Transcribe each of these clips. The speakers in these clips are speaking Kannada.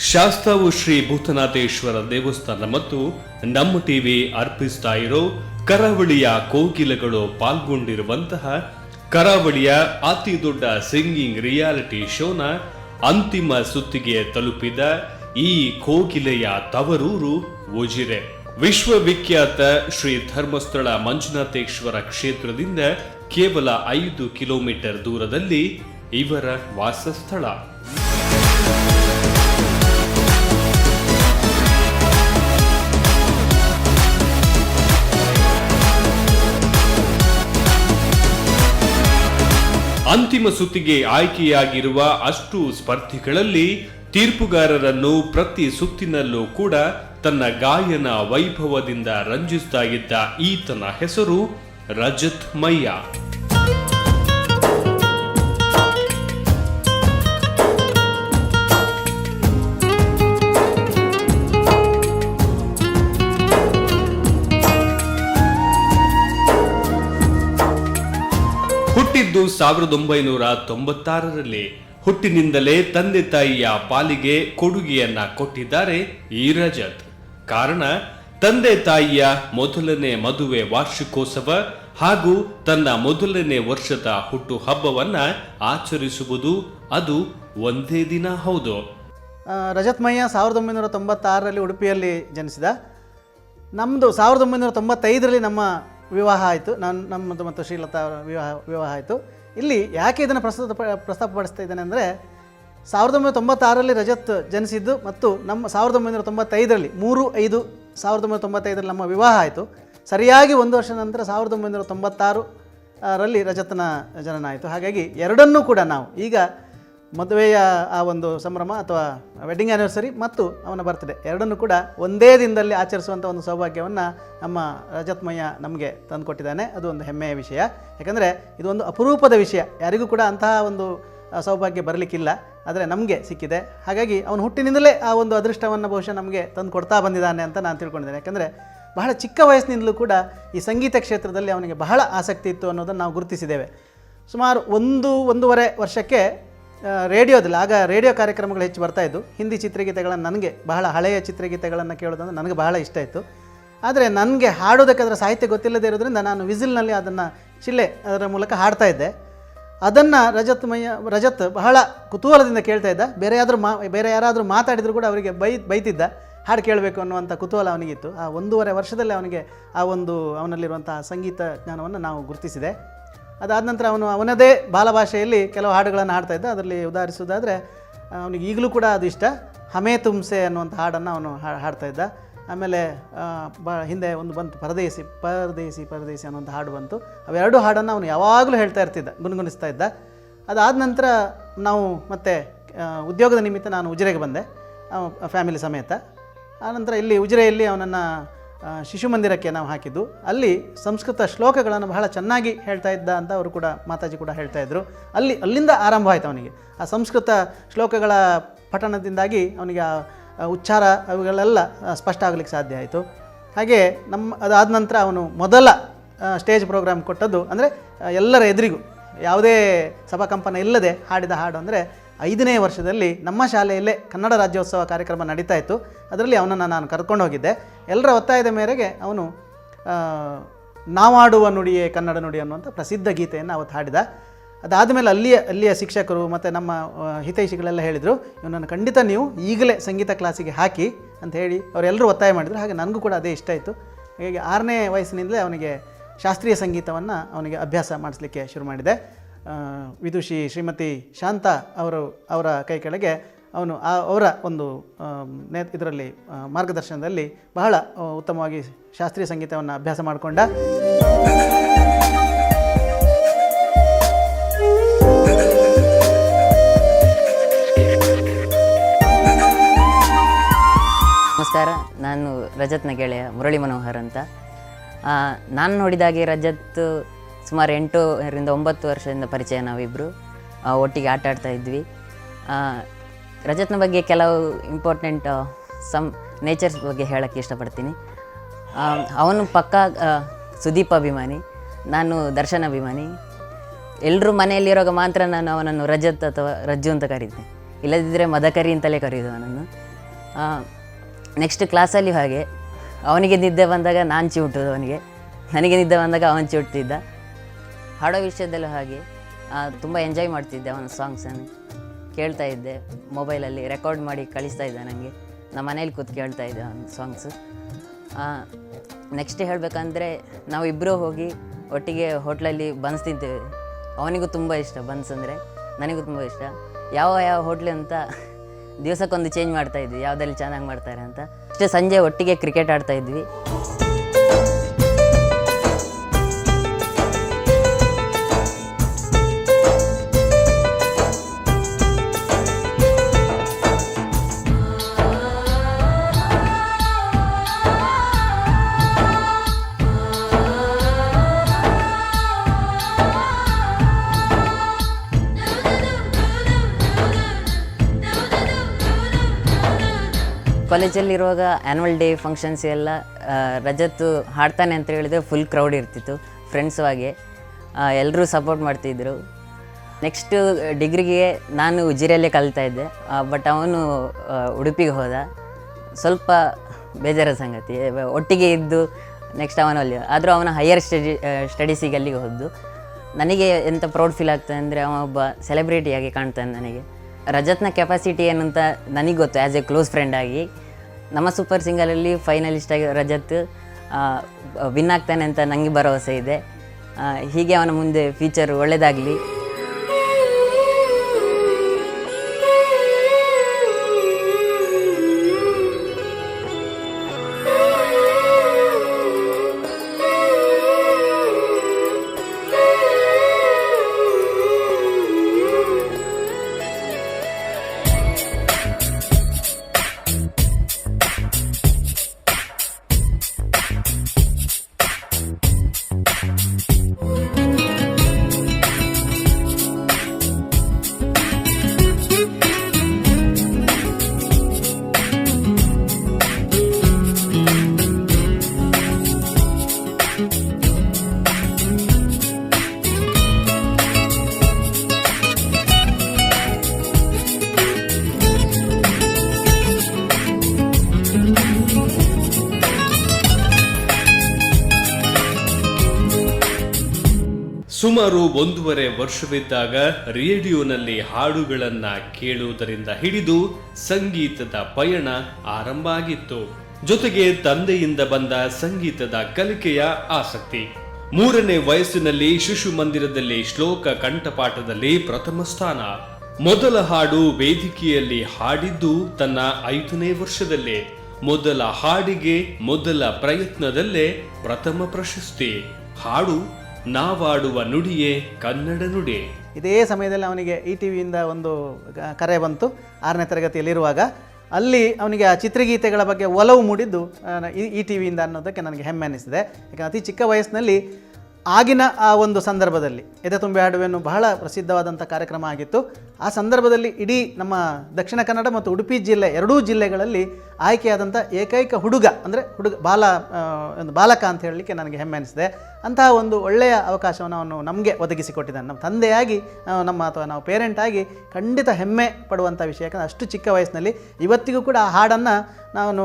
ಶಾಸ್ತಾವು ಶ್ರೀ ಭೂತನಾಥೇಶ್ವರ ದೇವಸ್ಥಾನ ಮತ್ತು ನಮ್ಮ ಟಿವಿ ಅರ್ಪಿಸ್ತಾ ಇರೋ ಕರಾವಳಿಯ ಕೋಗಿಲೆಗಳು ಪಾಲ್ಗೊಂಡಿರುವಂತಹ ಕರಾವಳಿಯ ಅತಿ ದೊಡ್ಡ ಸಿಂಗಿಂಗ್ ರಿಯಾಲಿಟಿ ಶೋನ ಅಂತಿಮ ಸುತ್ತಿಗೆ ತಲುಪಿದ ಈ ಕೋಗಿಲೆಯ ತವರೂರು ಉಜಿರೆ. ವಿಶ್ವವಿಖ್ಯಾತ ಶ್ರೀ ಧರ್ಮಸ್ಥಳ ಮಂಜುನಾಥೇಶ್ವರ ಕ್ಷೇತ್ರದಿಂದ ಕೇವಲ 5 ಕಿಲೋಮೀಟರ್ ದೂರದಲ್ಲಿ ಇವರ ವಾಸಸ್ಥಳ. ಅಂತಿಮ ಸುತ್ತಿಗೆ ಆಯ್ಕೆಯಾಗಿರುವ ಅಷ್ಟು ಸ್ಪರ್ಧಿಗಳಲ್ಲಿ ತೀರ್ಪುಗಾರರನ್ನು ಪ್ರತಿ ಸುತ್ತಿನಲ್ಲೂ ಕೂಡ ತನ್ನ ಗಾಯನ ವೈಭವದಿಂದ ರಂಜಿಸ್ತಾ ಇದ್ದ ಈತನ ಹೆಸರು ರಜತ್ ಮಯ್ಯ. ಹುಟ್ಟಿದ್ದು 1996ರಲ್ಲಿ. ಹುಟ್ಟಿನಿಂದಲೇ ತಂದೆ ತಾಯಿಯ ಪಾಲಿಗೆ ಕೊಡುಗೆಯನ್ನ ಕೊಟ್ಟಿದ್ದಾರೆ ಈ ರಜತ್. ಕಾರಣ ತಂದೆ ತಾಯಿಯ ಮೊದಲನೇ ಮದುವೆ ವಾರ್ಷಿಕೋತ್ಸವ ಹಾಗೂ ತನ್ನ ಮೊದಲನೇ ವರ್ಷದ ಹುಟ್ಟು ಹಬ್ಬವನ್ನ ಆಚರಿಸುವುದು ಅದು ಒಂದೇ ದಿನ ಹೌದು. ರಜತ್ ಮಯ್ಯ 1996ರಲ್ಲಿ ಉಡುಪಿಯಲ್ಲಿ ಜನಿಸಿದ. ನಮ್ಮದು 1995ರಲ್ಲಿ ನಮ್ಮ ವಿವಾಹ ಆಯಿತು. ನಮ್ಮದು ಮತ್ತು ಶ್ರೀಲತಾ ಅವರ ವಿವಾಹ ಆಯಿತು. ಇಲ್ಲಿ ಯಾಕೆ ಇದನ್ನು ಪ್ರಸ್ತಾಪಪಡಿಸ್ತಾ ಇದ್ದೇನೆ ಅಂದರೆ 1996ರಲ್ಲಿ ರಜತ್ ಜನಿಸಿದ್ದು ಮತ್ತು ನಮ್ಮ 1995ರಲ್ಲಿ 3/5/1995ರಲ್ಲಿ ನಮ್ಮ ವಿವಾಹ ಆಯಿತು. ಸರಿಯಾಗಿ 1 ವರ್ಷ ನಂತರ 1996ರಲ್ಲಿ ರಜತ್ನ ಜನನ ಆಯಿತು. ಹಾಗಾಗಿ ಎರಡನ್ನೂ ಕೂಡ ನಾವು ಈಗ ಮದುವೆಯ ಆ ಒಂದು ಸಂಭ್ರಮ ಅಥವಾ ವೆಡ್ಡಿಂಗ್ ಆ್ಯನಿವರ್ಸರಿ ಮತ್ತು ಅವನ ಬರ್ತ್ಡೇ ಎರಡನ್ನೂ ಕೂಡ ಒಂದೇ ದಿನದಲ್ಲಿ ಆಚರಿಸುವಂಥ ಒಂದು ಸೌಭಾಗ್ಯವನ್ನು ನಮ್ಮ ರಜತ್ ಮಯ್ಯ ನಮಗೆ ತಂದುಕೊಟ್ಟಿದ್ದಾನೆ. ಅದು ಒಂದು ಹೆಮ್ಮೆಯ ವಿಷಯ. ಯಾಕಂದರೆ ಇದೊಂದು ಅಪರೂಪದ ವಿಷಯ. ಯಾರಿಗೂ ಕೂಡ ಅಂತಹ ಒಂದು ಸೌಭಾಗ್ಯ ಬರಲಿಕ್ಕಿಲ್ಲ, ಆದರೆ ನಮಗೆ ಸಿಕ್ಕಿದೆ. ಹಾಗಾಗಿ ಅವನು ಹುಟ್ಟಿನಿಂದಲೇ ಆ ಒಂದು ಅದೃಷ್ಟವನ್ನು ಬಹುಶಃ ನಮಗೆ ತಂದು ಕೊಡ್ತಾ ಬಂದಿದ್ದಾನೆ ಅಂತ ನಾನು ತಿಳ್ಕೊಂಡಿದ್ದೇನೆ. ಯಾಕಂದರೆ ಬಹಳ ಚಿಕ್ಕ ವಯಸ್ಸಿನಿಂದಲೂ ಕೂಡ ಈ ಸಂಗೀತ ಕ್ಷೇತ್ರದಲ್ಲಿ ಅವನಿಗೆ ಬಹಳ ಆಸಕ್ತಿ ಇತ್ತು ಅನ್ನೋದನ್ನು ನಾವು ಗುರುತಿಸಿದ್ದೇವೆ. ಸುಮಾರು 1-1.5 ವರ್ಷಕ್ಕೆ ರೇಡಿಯೋದಲ್ಲಿ, ಆಗ ರೇಡಿಯೋ ಕಾರ್ಯಕ್ರಮಗಳು ಹೆಚ್ಚು ಬರ್ತಾಯಿದ್ದು, ಹಿಂದಿ ಚಿತ್ರಗೀತೆಗಳನ್ನು, ನನಗೆ ಬಹಳ ಹಳೆಯ ಚಿತ್ರಗೀತೆಗಳನ್ನು ಕೇಳೋದಂದ್ರೆ ನನಗೆ ಬಹಳ ಇಷ್ಟ ಇತ್ತು. ಆದರೆ ನನಗೆ ಹಾಡೋದಕ್ಕೆ ಅದರ ಸಾಹಿತ್ಯ ಗೊತ್ತಿಲ್ಲದೆ ಇರೋದ್ರಿಂದ ನಾನು ವಿಸಿಲ್ನಲ್ಲಿ ಅದನ್ನು ಅದರ ಮೂಲಕ ಹಾಡ್ತಾಯಿದ್ದೆ. ಅದನ್ನು ರಜತ್ ಬಹಳ ಕುತೂಹಲದಿಂದ ಕೇಳ್ತಾ ಇದ್ದ. ಬೇರೆ ಯಾರಾದರೂ ಮಾತಾಡಿದರೂ ಕೂಡ ಅವರಿಗೆ ಬೈತಿದ್ದ. ಹಾಡು ಕೇಳಬೇಕು ಅನ್ನುವಂಥ ಕುತೂಹಲ ಅವನಿಗಿತ್ತು. ಆ 1.5 ವರ್ಷದಲ್ಲಿ ಅವನಿಗೆ ಆ ಒಂದು ಅವನಲ್ಲಿರುವಂಥ ಸಂಗೀತ ಜ್ಞಾನವನ್ನು ನಾವು ಗುರುತಿಸಿದೆ. ಅದಾದ ನಂತರ ಅವನದೇ ಬಾಲಭಾಷೆಯಲ್ಲಿ ಕೆಲವು ಹಾಡುಗಳನ್ನು ಹಾಡ್ತಾಯಿದ್ದ. ಅದರಲ್ಲಿ ಉದಾಹರಿಸೋದಾದರೆ ಅವನಿಗೆ ಈಗಲೂ ಕೂಡ ಅದು ಇಷ್ಟ. ಹಮೇ ತುಮ್ಸೆ ಅನ್ನುವಂಥ ಹಾಡನ್ನು ಅವನು ಹಾಡ್ತಾಯಿದ್ದ. ಆಮೇಲೆ ಹಿಂದೆ ಒಂದು ಬಂತು ಪರದೇಸಿ ಅನ್ನುವಂಥ ಹಾಡು ಬಂತು. ಅವೆರಡು ಹಾಡನ್ನು ಅವನು ಯಾವಾಗಲೂ ಹೇಳ್ತಾ ಇರ್ತಿದ್ದ, ಗುಣಗುಣಿಸ್ತಾ ಇದ್ದ. ಅದಾದ ನಂತರ ನಾವು ಮತ್ತೆ ಉದ್ಯೋಗದ ನಿಮಿತ್ತ ನಾನು ಉಜಿರೆಗೆ ಬಂದೆ ಫ್ಯಾಮಿಲಿ ಸಮೇತ. ಆನಂತರ ಇಲ್ಲಿ ಉಜಿರೆಯಲ್ಲಿ ಅವನನ್ನು ಶಿಶು ಮಂದಿರಕ್ಕೆ ನಾವು ಹಾಕಿದ್ದು. ಅಲ್ಲಿ ಸಂಸ್ಕೃತ ಶ್ಲೋಕಗಳನ್ನು ಬಹಳ ಚೆನ್ನಾಗಿ ಹೇಳ್ತಾ ಇದ್ದ ಅಂತ ಅವರು ಕೂಡ, ಮಾತಾಜಿ ಕೂಡ ಹೇಳ್ತಾಯಿದ್ರು. ಅಲ್ಲಿಂದ ಆರಂಭ ಆಯಿತು ಅವನಿಗೆ. ಆ ಸಂಸ್ಕೃತ ಶ್ಲೋಕಗಳ ಪಠಣದಿಂದಾಗಿ ಅವನಿಗೆ ಆ ಉಚ್ಚಾರ ಅವುಗಳೆಲ್ಲ ಸ್ಪಷ್ಟ ಆಗಲಿಕ್ಕೆ ಸಾಧ್ಯ ಆಯಿತು. ಹಾಗೆ ಅದಾದ ನಂತರ ಅವನು ಮೊದಲ ಸ್ಟೇಜ್ ಪ್ರೋಗ್ರಾಮ್ ಕೊಟ್ಟದ್ದು ಅಂದರೆ ಎಲ್ಲರ ಎದುರಿಗೂ ಯಾವುದೇ ಸಭಾಕಂಪನ ಇಲ್ಲದೆ ಹಾಡಿದ ಹಾಡು ಅಂದರೆ 5ನೇ ವರ್ಷದಲ್ಲಿ ನಮ್ಮ ಶಾಲೆಯಲ್ಲೇ ಕನ್ನಡ ರಾಜ್ಯೋತ್ಸವ ಕಾರ್ಯಕ್ರಮ ನಡೀತಾ ಇತ್ತು. ಅದರಲ್ಲಿ ಅವನನ್ನು ನಾನು ಕರ್ಕೊಂಡು ಹೋಗಿದ್ದೆ. ಎಲ್ಲರ ಒತ್ತಾಯದ ಮೇರೆಗೆ ಅವನು ನಾವಾಡುವ ನುಡಿಯೇ ಕನ್ನಡ ನುಡಿ ಅನ್ನುವಂಥ ಪ್ರಸಿದ್ಧ ಗೀತೆಯನ್ನು ಅವತ್ತು ಹಾಡಿದ. ಅದಾದಮೇಲೆ ಅಲ್ಲಿಯ ಶಿಕ್ಷಕರು ಮತ್ತು ನಮ್ಮ ಹಿತೈಷಿಗಳೆಲ್ಲ ಹೇಳಿದರು, ಇವನನ್ನು ಖಂಡಿತ ನೀವು ಈಗಲೇ ಸಂಗೀತ ಕ್ಲಾಸಿಗೆ ಹಾಕಿ ಅಂತ ಹೇಳಿ ಅವರೆಲ್ಲರೂ ಒತ್ತಾಯ ಮಾಡಿದರು. ಹಾಗೆ ನನಗೂ ಕೂಡ ಅದೇ ಇಷ್ಟ ಆಯಿತು. ಹಾಗಾಗಿ 6ನೇ ವಯಸ್ಸಿನಿಂದಲೇ ಅವನಿಗೆ ಶಾಸ್ತ್ರೀಯ ಸಂಗೀತವನ್ನು ಅವನಿಗೆ ಅಭ್ಯಾಸ ಮಾಡಿಸಲಿಕ್ಕೆ ಶುರು ಮಾಡಿದೆ. ವಿದುಷಿ ಶ್ರೀಮತಿ ಶಾಂತಾ ಅವರ ಕೈ ಕೆಳಗೆ ಅವನು ಅವರ ಒಂದು ಇದರಲ್ಲಿ ಮಾರ್ಗದರ್ಶನದಲ್ಲಿ ಬಹಳ ಉತ್ತಮವಾಗಿ ಶಾಸ್ತ್ರೀಯ ಸಂಗೀತವನ್ನು ಅಭ್ಯಾಸ ಮಾಡಿಕೊಂಡ. ನಮಸ್ಕಾರ, ನಾನು ರಜತ್ನ ಗೆಳೆಯ ಮುರಳಿ ಮನೋಹರ್ ಅಂತ. ನಾನು ನೋಡಿದಾಗೆ ರಜತ್ ಸುಮಾರು 8-9 ವರ್ಷದಿಂದ ಪರಿಚಯ. ನಾವಿಬ್ಬರು ಒಟ್ಟಿಗೆ ಆಟ ಆಡ್ತಾ ಇದ್ವಿ. ರಜತ್ನ ಬಗ್ಗೆ ಕೆಲವು ಇಂಪಾರ್ಟೆಂಟ್ ನೇಚರ್ಸ್ ಬಗ್ಗೆ ಹೇಳೋಕ್ಕೆ ಇಷ್ಟಪಡ್ತೀನಿ. ಅವನು ಪಕ್ಕಾ ಸುದೀಪ್ ಅಭಿಮಾನಿ, ನಾನು ದರ್ಶನ್ ಅಭಿಮಾನಿ. ಎಲ್ಲರೂ ಮನೆಯಲ್ಲಿರುವಾಗ ಮಾತ್ರ ನಾನು ಅವನನ್ನು ರಜತ್ ಅಥವಾ ರಜ್ಜು ಅಂತ ಕರೀತೀನಿ, ಇಲ್ಲದಿದ್ದರೆ ಮದಕರಿ ಅಂತಲೇ ಕರೆಯೋದು ಅವನನ್ನು. ನೆಕ್ಸ್ಟ್ ಕ್ಲಾಸಲ್ಲಿ ಹಾಗೆ ಅವನಿಗೆ ನಿದ್ದೆ ಬಂದಾಗ ನಾನು ಚಿವುಟೋದು ಅವನಿಗೆ, ನನಗೆ ನಿದ್ದೆ ಬಂದಾಗ ಅವನು ಚಿವುಟ್ತಿದ್ದ. ಹಾಡೋ ವಿಷಯದಲ್ಲೂ ಹಾಗೆ ತುಂಬ ಎಂಜಾಯ್ ಮಾಡ್ತಿದ್ದೆ. ಅವನ ಸಾಂಗ್ಸನ್ನು ಕೇಳ್ತಾ ಇದ್ದೆ, ಮೊಬೈಲಲ್ಲಿ ರೆಕಾರ್ಡ್ ಮಾಡಿ ಕಳಿಸ್ತಾ ಇದ್ದೆ ನನಗೆ. ನಮ್ಮ ಮನೇಲಿ ಕೂತು ಕೇಳ್ತಾ ಇದ್ದೆ ಅವನ ಸಾಂಗ್ಸು. ನೆಕ್ಸ್ಟ್ ಹೇಳಬೇಕಂದ್ರೆ ನಾವು ಇಬ್ಬರು ಹೋಗಿ ಒಟ್ಟಿಗೆ ಹೋಟ್ಲಲ್ಲಿ ಬನ್ಸ್ ತಿಂತೇವೆ. ಅವನಿಗೂ ತುಂಬ ಇಷ್ಟ ಬನ್ಸ್ ಅಂದರೆ, ನನಗೂ ತುಂಬ ಇಷ್ಟ. ಯಾವ ಹೋಟ್ಲು ಅಂತ ದಿವಸಕ್ಕೊಂದು ಚೇಂಜ್ ಮಾಡ್ತಾಯಿದ್ವಿ, ಯಾವುದಲ್ಲಿ ಚೆನ್ನಾಗಿ ಮಾಡ್ತಾರೆ ಅಂತ. ಅಷ್ಟೇ ಸಂಜೆ ಒಟ್ಟಿಗೆ ಕ್ರಿಕೆಟ್ ಆಡ್ತಾಯಿದ್ವಿ. ಕಾಲೇಜಲ್ಲಿರುವಾಗ ಆ್ಯನ್ಯುವಲ್ ಡೇ ಫಂಕ್ಷನ್ಸ್ ಎಲ್ಲ ರಜತ್ ಹಾಡ್ತಾನೆ ಅಂತ ಹೇಳಿದ್ರೆ ಫುಲ್ ಕ್ರೌಡ್ ಇರ್ತಿತ್ತು ಫ್ರೆಂಡ್ಸು ಹಾಗೆ. ಎಲ್ಲರೂ ಸಪೋರ್ಟ್ ಮಾಡ್ತಿದ್ದರು. ನೆಕ್ಸ್ಟು ಡಿಗ್ರಿಗೆ ನಾನು ಉಜಿರೆಯಲ್ಲೇ ಕಲಿತಾ ಇದ್ದೆ, ಬಟ್ ಅವನು ಉಡುಪಿಗೆ ಹೋದ. ಸ್ವಲ್ಪ ಬೇಜಾರ ಸಂಗತಿ, ಒಟ್ಟಿಗೆ ಇದ್ದು ನೆಕ್ಸ್ಟ್ ಅವನಲ್ಲಿ ಆದರೂ ಅವನ ಹೈಯರ್ ಸ್ಟಡೀಸಿಗೆ ಅಲ್ಲಿಗೆ ಹೋದ್ದು. ನನಗೆ ಎಂಥ ಪ್ರೌಡ್ ಫೀಲ್ ಆಗ್ತದೆ ಅಂದರೆ ಅವ ಒಬ್ಬ ಸೆಲೆಬ್ರಿಟಿಯಾಗಿ ಕಾಣ್ತಾನೆ ನನಗೆ. ರಜತ್ನ ಕೆಪಾಸಿಟಿ ಏನು ಅಂತ ನನಗೆ ಗೊತ್ತು ಆ್ಯಸ್ ಎ ಕ್ಲೋಸ್ ಫ್ರೆಂಡ್ ಆಗಿ. ನಮ್ಮ ಸೂಪರ್ ಸಿಂಗರಲ್ಲಿ ಫೈನಲಿಸ್ಟ್ ಆಗಿ ರಜತ್ ವಿನ್ ಆಗ್ತಾನೆ ಅಂತ ನನಗೆ ಭರವಸೆ ಇದೆ. ಹೀಗೆ ಅವನ ಮುಂದೆ ಫ್ಯೂಚರ್ ಒಳ್ಳೆಯದಾಗಲಿ. ಸುಮಾರು 1.5 ವರ್ಷವಿದ್ದಾಗ ರೇಡಿಯೋನಲ್ಲಿ ಹಾಡುಗಳನ್ನ ಕೇಳುವುದರಿಂದ ಹಿಡಿದು ಸಂಗೀತದ ಪಯಣ ಆರಂಭ ಆಗಿತ್ತು. ಜೊತೆಗೆ ತಂದೆಯಿಂದ ಬಂದ ಸಂಗೀತದ ಕಲಿಕೆಯ ಆಸಕ್ತಿ. 3ನೇ ವಯಸ್ಸಿನಲ್ಲಿ ಶಿಶು ಮಂದಿರದಲ್ಲಿ ಶ್ಲೋಕ ಕಂಠಪಾಠದಲ್ಲಿ ಪ್ರಥಮ ಸ್ಥಾನ. ಮೊದಲ ಹಾಡು ವೇದಿಕೆಯಲ್ಲಿ ಹಾಡಿದ್ದು ತನ್ನ 5ನೇ ವರ್ಷದಲ್ಲೇ. ಮೊದಲ ಹಾಡಿಗೆ ಮೊದಲ ಪ್ರಯತ್ನದಲ್ಲೇ ಪ್ರಥಮ ಪ್ರಶಸ್ತಿ. ಹಾಡು ನಾವಾಡುವ ನುಡಿಯೇ ಕನ್ನಡ ನುಡಿ. ಇದೇ ಸಮಯದಲ್ಲಿ ಅವನಿಗೆ ETVಯಿಂದ ಒಂದು ಕರೆ ಬಂತು 6ನೇ ತರಗತಿಯಲ್ಲಿರುವಾಗ. ಅಲ್ಲಿ ಅವನಿಗೆ ಆ ಚಿತ್ರಗೀತೆಗಳ ಬಗ್ಗೆ ಒಲವು ಮೂಡಿದ್ದು ETVಯಿಂದ ಅನ್ನೋದಕ್ಕೆ ನನಗೆ ಹೆಮ್ಮೆ ಅನ್ನಿಸಿದೆ. ಯಾಕಂದರೆ ಅತಿ ಚಿಕ್ಕ ವಯಸ್ಸಿನಲ್ಲಿ ಆಗಿನ ಆ ಒಂದು ಸಂದರ್ಭದಲ್ಲಿ ಎದೆ ತುಂಬಿ ಹಾಡುವೆನ್ನು ಬಹಳ ಪ್ರಸಿದ್ಧವಾದಂಥ ಕಾರ್ಯಕ್ರಮ ಆಗಿತ್ತು. ಆ ಸಂದರ್ಭದಲ್ಲಿ ಇಡೀ ನಮ್ಮ ದಕ್ಷಿಣ ಕನ್ನಡ ಮತ್ತು ಉಡುಪಿ ಜಿಲ್ಲೆ ಎರಡೂ ಜಿಲ್ಲೆಗಳಲ್ಲಿ ಆಯ್ಕೆಯಾದಂಥ ಏಕೈಕ ಹುಡುಗ ಅಂದರೆ ಒಂದು ಬಾಲಕ ಅಂತ ಹೇಳಲಿಕ್ಕೆ ನನಗೆ ಹೆಮ್ಮೆ ಅನಿಸಿದೆ. ಅಂತಹ ಒಂದು ಒಳ್ಳೆಯ ಅವಕಾಶವನ್ನು ಅವನು ನಮಗೆ ಒದಗಿಸಿಕೊಟ್ಟಿದ್ದಾನೆ. ನಮ್ಮ ತಂದೆಯಾಗಿ ಅಥವಾ ನಾವು ಪೇರೆಂಟಾಗಿ ಖಂಡಿತ ಹೆಮ್ಮೆ ಪಡುವಂಥ ವಿಷಯ. ಯಾಕಂದರೆ ಅಷ್ಟು ಚಿಕ್ಕ ವಯಸ್ಸಿನಲ್ಲಿ ಇವತ್ತಿಗೂ ಕೂಡ ಆ ಹಾಡನ್ನು ನಾನು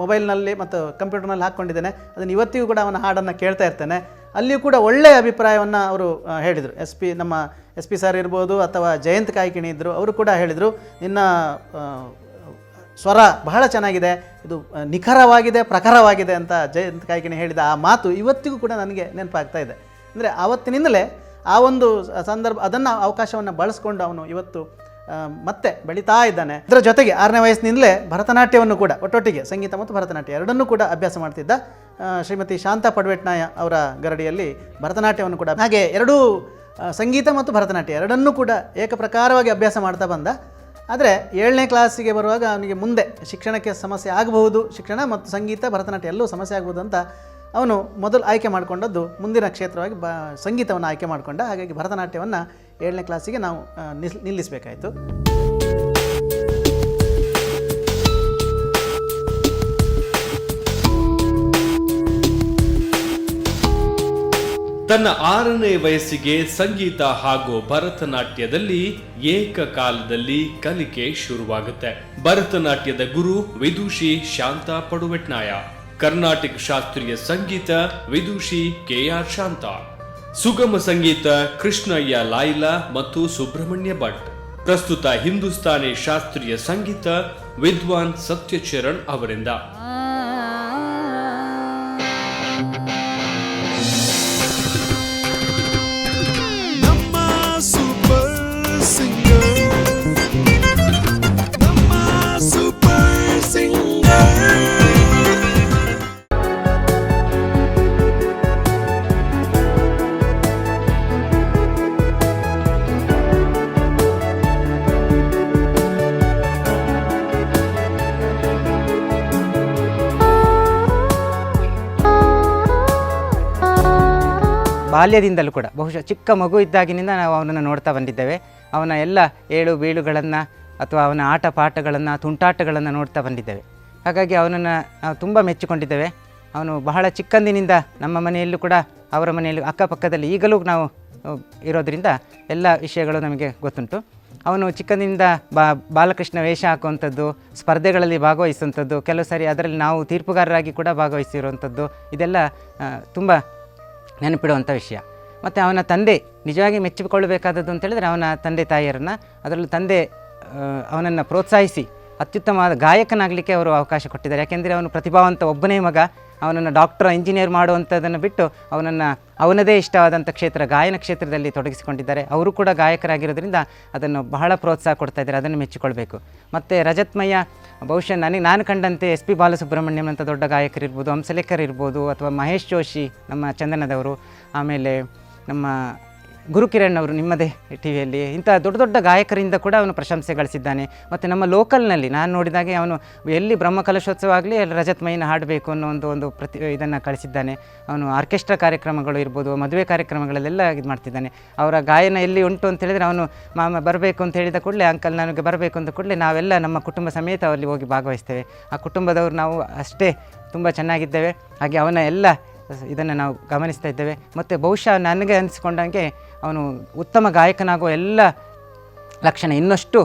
ಮೊಬೈಲ್ನಲ್ಲಿ ಮತ್ತು ಕಂಪ್ಯೂಟರ್ನಲ್ಲಿ ಹಾಕ್ಕೊಂಡಿದ್ದೇನೆ. ಅದನ್ನು ಇವತ್ತಿಗೂ ಕೂಡ ಅವನ ಹಾಡನ್ನು ಕೇಳ್ತಾ ಇರ್ತೇನೆ. ಅಲ್ಲಿಯೂ ಕೂಡ ಒಳ್ಳೆಯ ಅಭಿಪ್ರಾಯವನ್ನು ಅವರು ಹೇಳಿದರು. ನಮ್ಮ ಎಸ್ ಪಿ ಸರ್ ಇರ್ಬೋದು ಅಥವಾ ಜಯಂತ್ ಕಾಯ್ಕಿಣಿ ಇದ್ದರು, ಅವರು ಕೂಡ ಹೇಳಿದರು, ನಿನ್ನ ಸ್ವರ ಬಹಳ ಚೆನ್ನಾಗಿದೆ, ಇದು ನಿಖರವಾಗಿದೆ, ಪ್ರಖರವಾಗಿದೆ ಅಂತ ಜಯಂತ್ ಕಾಯ್ಕಿಣಿ ಹೇಳಿದ ಆ ಮಾತು ಇವತ್ತಿಗೂ ಕೂಡ ನನಗೆ ನೆನಪಾಗ್ತಾ ಇದೆ. ಅಂದರೆ ಆವತ್ತಿನಿಂದಲೇ ಆ ಒಂದು ಸಂದರ್ಭ ಅದನ್ನು ಅವಕಾಶವನ್ನು ಬಳಸ್ಕೊಂಡು ಅವನು ಇವತ್ತು ಮತ್ತೆ ಬೆಳೀತಾ ಇದ್ದಾನೆ. ಇದರ ಜೊತೆಗೆ 6ನೇ ವಯಸ್ಸಿನಿಂದಲೇ ಭರತನಾಟ್ಯವನ್ನು ಕೂಡ ಒಟ್ಟೊಟ್ಟಿಗೆ ಸಂಗೀತ ಮತ್ತು ಭರತನಾಟ್ಯ ಎರಡನ್ನೂ ಕೂಡ ಅಭ್ಯಾಸ ಮಾಡ್ತಿದ್ದ. ಶ್ರೀಮತಿ ಶಾಂತಾ ಪಡ್ವೆಟ್ನಾಯ ಅವರ ಗರಡಿಯಲ್ಲಿ ಭರತನಾಟ್ಯವನ್ನು ಕೂಡ, ಹಾಗೆ ಎರಡೂ ಸಂಗೀತ ಮತ್ತು ಭರತನಾಟ್ಯ ಎರಡನ್ನೂ ಕೂಡ ಏಕಪ್ರಕಾರವಾಗಿ ಅಭ್ಯಾಸ ಮಾಡ್ತಾ ಬಂದ. ಆದರೆ 7ನೇ ಕ್ಲಾಸಿಗೆ ಬರುವಾಗ ಅವನಿಗೆ ಮುಂದೆ ಶಿಕ್ಷಣಕ್ಕೆ ಸಮಸ್ಯೆ ಆಗಬಹುದು, ಶಿಕ್ಷಣ ಮತ್ತು ಸಂಗೀತ ಭರತನಾಟ್ಯ ಎಲ್ಲವೂ ಸಮಸ್ಯೆ ಆಗ್ಬೋದು ಅಂತ ಅವನು ಮೊದಲು ಆಯ್ಕೆ ಮಾಡಿಕೊಂಡದ್ದು ಮುಂದಿನ ಕ್ಷೇತ್ರವಾಗಿ ಸಂಗೀತವನ್ನು ಆಯ್ಕೆ ಮಾಡಿಕೊಂಡ. ಹಾಗಾಗಿ ಭರತನಾಟ್ಯವನ್ನು 7ನೇ ಕ್ಲಾಸಿಗೆ ನಾವು ನಿಲ್ಲಿಸಬೇಕಾಯಿತು. ತನ್ನ 6ನೇ ವಯಸ್ಸಿಗೆ ಸಂಗೀತ ಹಾಗೂ ಭರತನಾಟ್ಯದಲ್ಲಿ ಏಕಕಾಲದಲ್ಲಿ ಕಲಿಕೆ ಶುರುವಾಗುತ್ತೆ. ಭರತನಾಟ್ಯದ ಗುರು ವಿದುಷಿ ಶಾಂತಾ ಪಡುವೆಟ್ನಾಯ, ಕರ್ನಾಟಕ ಶಾಸ್ತ್ರೀಯ ಸಂಗೀತ ವಿದುಷಿ KR ಶಾಂತಾ, ಸುಗಮ ಸಂಗೀತ ಕೃಷ್ಣಯ್ಯ ಲಾಯ್ಲಾ ಮತ್ತು ಸುಬ್ರಹ್ಮಣ್ಯ ಭಟ್. ಪ್ರಸ್ತುತ ಹಿಂದೂಸ್ತಾನಿ ಶಾಸ್ತ್ರೀಯ ಸಂಗೀತ ವಿದ್ವಾನ್ ಸತ್ಯಚರಣ್ ಅವರಿಂದ. ಬಾಲ್ಯದಿಂದಲೂ ಕೂಡ ಬಹುಶಃ ಚಿಕ್ಕ ಮಗು ಇದ್ದಾಗಿನಿಂದ ನಾವು ಅವನನ್ನು ನೋಡ್ತಾ ಬಂದಿದ್ದೇವೆ. ಅವನ ಎಲ್ಲ ಏಳು ಬೀಳುಗಳನ್ನು ಅಥವಾ ಅವನ ಆಟ ಪಾಠಗಳನ್ನು ತುಂಟಾಟಗಳನ್ನು ನೋಡ್ತಾ ಬಂದಿದ್ದೇವೆ. ಹಾಗಾಗಿ ಅವನನ್ನು ನಾವು ತುಂಬ ಮೆಚ್ಚಿಕೊಂಡಿದ್ದೇವೆ. ಅವನು ಬಹಳ ಚಿಕ್ಕಂದಿನಿಂದ ನಮ್ಮ ಮನೆಯಲ್ಲೂ ಕೂಡ ಅವರ ಮನೆಯಲ್ಲೂ ಅಕ್ಕಪಕ್ಕದಲ್ಲಿ ಈಗಲೂ ನಾವು ಇರೋದರಿಂದ ಎಲ್ಲ ವಿಷಯಗಳು ನಮಗೆ ಗೊತ್ತುಂಟು. ಅವನು ಚಿಕ್ಕಂದಿನಿಂದ ಬಾಲಕೃಷ್ಣ ವೇಷ ಹಾಕುವಂಥದ್ದು, ಸ್ಪರ್ಧೆಗಳಲ್ಲಿ ಭಾಗವಹಿಸುವಂಥದ್ದು, ಕೆಲವು ಸಾರಿ ಅದರಲ್ಲಿ ನಾವು ತೀರ್ಪುಗಾರರಾಗಿ ಕೂಡ ಭಾಗವಹಿಸಿರುವಂಥದ್ದು, ಇದೆಲ್ಲ ತುಂಬ ನೆನಪಿಡುವಂಥ ವಿಷಯ. ಮತ್ತು ಅವನ ತಂದೆ ನಿಜವಾಗಿ ಮೆಚ್ಚಿಕೊಳ್ಳಬೇಕಾದದ್ದು ಅಂತೇಳಿದರೆ ಅವನ ತಂದೆ ತಾಯಿಯರನ್ನು, ಅದರಲ್ಲೂ ತಂದೆ ಅವನನ್ನು ಪ್ರೋತ್ಸಾಹಿಸಿ ಅತ್ಯುತ್ತಮವಾದ ಗಾಯಕನಾಗಲಿಕ್ಕೆ ಅವರು ಅವಕಾಶ ಕೊಟ್ಟಿದ್ದಾರೆ. ಯಾಕೆಂದರೆ ಅವನು ಪ್ರತಿಭಾವಂತ ಒಬ್ಬನೇ ಮಗ. ಅವನನ್ನು ಡಾಕ್ಟರ್ ಇಂಜಿನಿಯರ್ ಮಾಡುವಂಥದ್ದನ್ನು ಬಿಟ್ಟು ಅವನನ್ನು ಅವನದೇ ಇಷ್ಟವಾದಂಥ ಕ್ಷೇತ್ರ ಗಾಯನ ಕ್ಷೇತ್ರದಲ್ಲಿ ತೊಡಗಿಸಿಕೊಂಡಿದ್ದಾರೆ. ಅವರು ಕೂಡ ಗಾಯಕರಾಗಿರೋದ್ರಿಂದ ಅದನ್ನು ಬಹಳ ಪ್ರೋತ್ಸಾಹ ಕೊಡ್ತಾ ಇದ್ದಾರೆ, ಅದನ್ನು ಮೆಚ್ಚಿಕೊಳ್ಬೇಕು. ಮತ್ತು ರಜತ್ಮಯ್ಯ ಬಹುಶಃ ನಾನು ಕಂಡಂತೆ SP ಬಾಲಸುಬ್ರಹ್ಮಣ್ಯಂ ಅಂತ ದೊಡ್ಡ ಗಾಯಕರಿರ್ಬೋದು, ಹಂಸಲೇಖರ್ ಇರ್ಬೋದು, ಅಥವಾ ಮಹೇಶ್ ಜೋಶಿ ನಮ್ಮ ಚಂದನದವರು, ಆಮೇಲೆ ನಮ್ಮ ಗುರುಕಿರಣ್ ಅವರು ನಿಮ್ಮದೇ TVಯಲ್ಲಿ, ಇಂಥ ದೊಡ್ಡ ದೊಡ್ಡ ಗಾಯಕರಿಂದ ಕೂಡ ಅವನು ಪ್ರಶಂಸೆ ಗಳಿಸಿದ್ದಾನೆ. ಮತ್ತು ನಮ್ಮ ಲೋಕಲ್ನಲ್ಲಿ ನಾನು ನೋಡಿದಾಗೆ ಅವನು ಎಲ್ಲಿ ಬ್ರಹ್ಮಕಲಶೋತ್ಸವ ಆಗಲಿ ಅಲ್ಲಿ ರಜತ್ಮಯ್ಯನ ಹಾಡಬೇಕು ಅನ್ನೋ ಒಂದು ಇದನ್ನು ಕಳಿಸಿದ್ದಾನೆ. ಅವನು ಆರ್ಕೆಸ್ಟ್ರಾ ಕಾರ್ಯಕ್ರಮಗಳು ಇರ್ಬೋದು, ಮದುವೆ ಕಾರ್ಯಕ್ರಮಗಳಲ್ಲೆಲ್ಲ ಇದು ಮಾಡ್ತಿದ್ದಾನೆ. ಅವರ ಗಾಯನ ಎಲ್ಲಿ ಉಂಟು ಅಂತ ಹೇಳಿದರೆ ಅವನು ಮಾಮ ಬರಬೇಕು ಅಂತ ಹೇಳಿದ ಕೂಡಲೇ, ಅಂಕಲ್ ನನಗೆ ಬರಬೇಕು ಅಂತ ಕೂಡಲೇ ನಾವೆಲ್ಲ ನಮ್ಮ ಕುಟುಂಬ ಸಮೇತ ಅಲ್ಲಿ ಹೋಗಿ ಭಾಗವಹಿಸ್ತೇವೆ. ಆ ಕುಟುಂಬದವರು ನಾವು ಅಷ್ಟೇ ತುಂಬ ಚೆನ್ನಾಗಿದ್ದೇವೆ. ಹಾಗೆ ಅವನ ಎಲ್ಲ ಇದನ್ನು ನಾವು ಗಮನಿಸ್ತಾ ಇದ್ದೇವೆ. ಮತ್ತು ಬಹುಶಃ ನನಗೆ ಅನಿಸ್ಕೊಂಡಂಗೆ ಅವನು ಉತ್ತಮ ಗಾಯಕನಾಗುವ ಎಲ್ಲ ಲಕ್ಷಣ, ಇನ್ನಷ್ಟು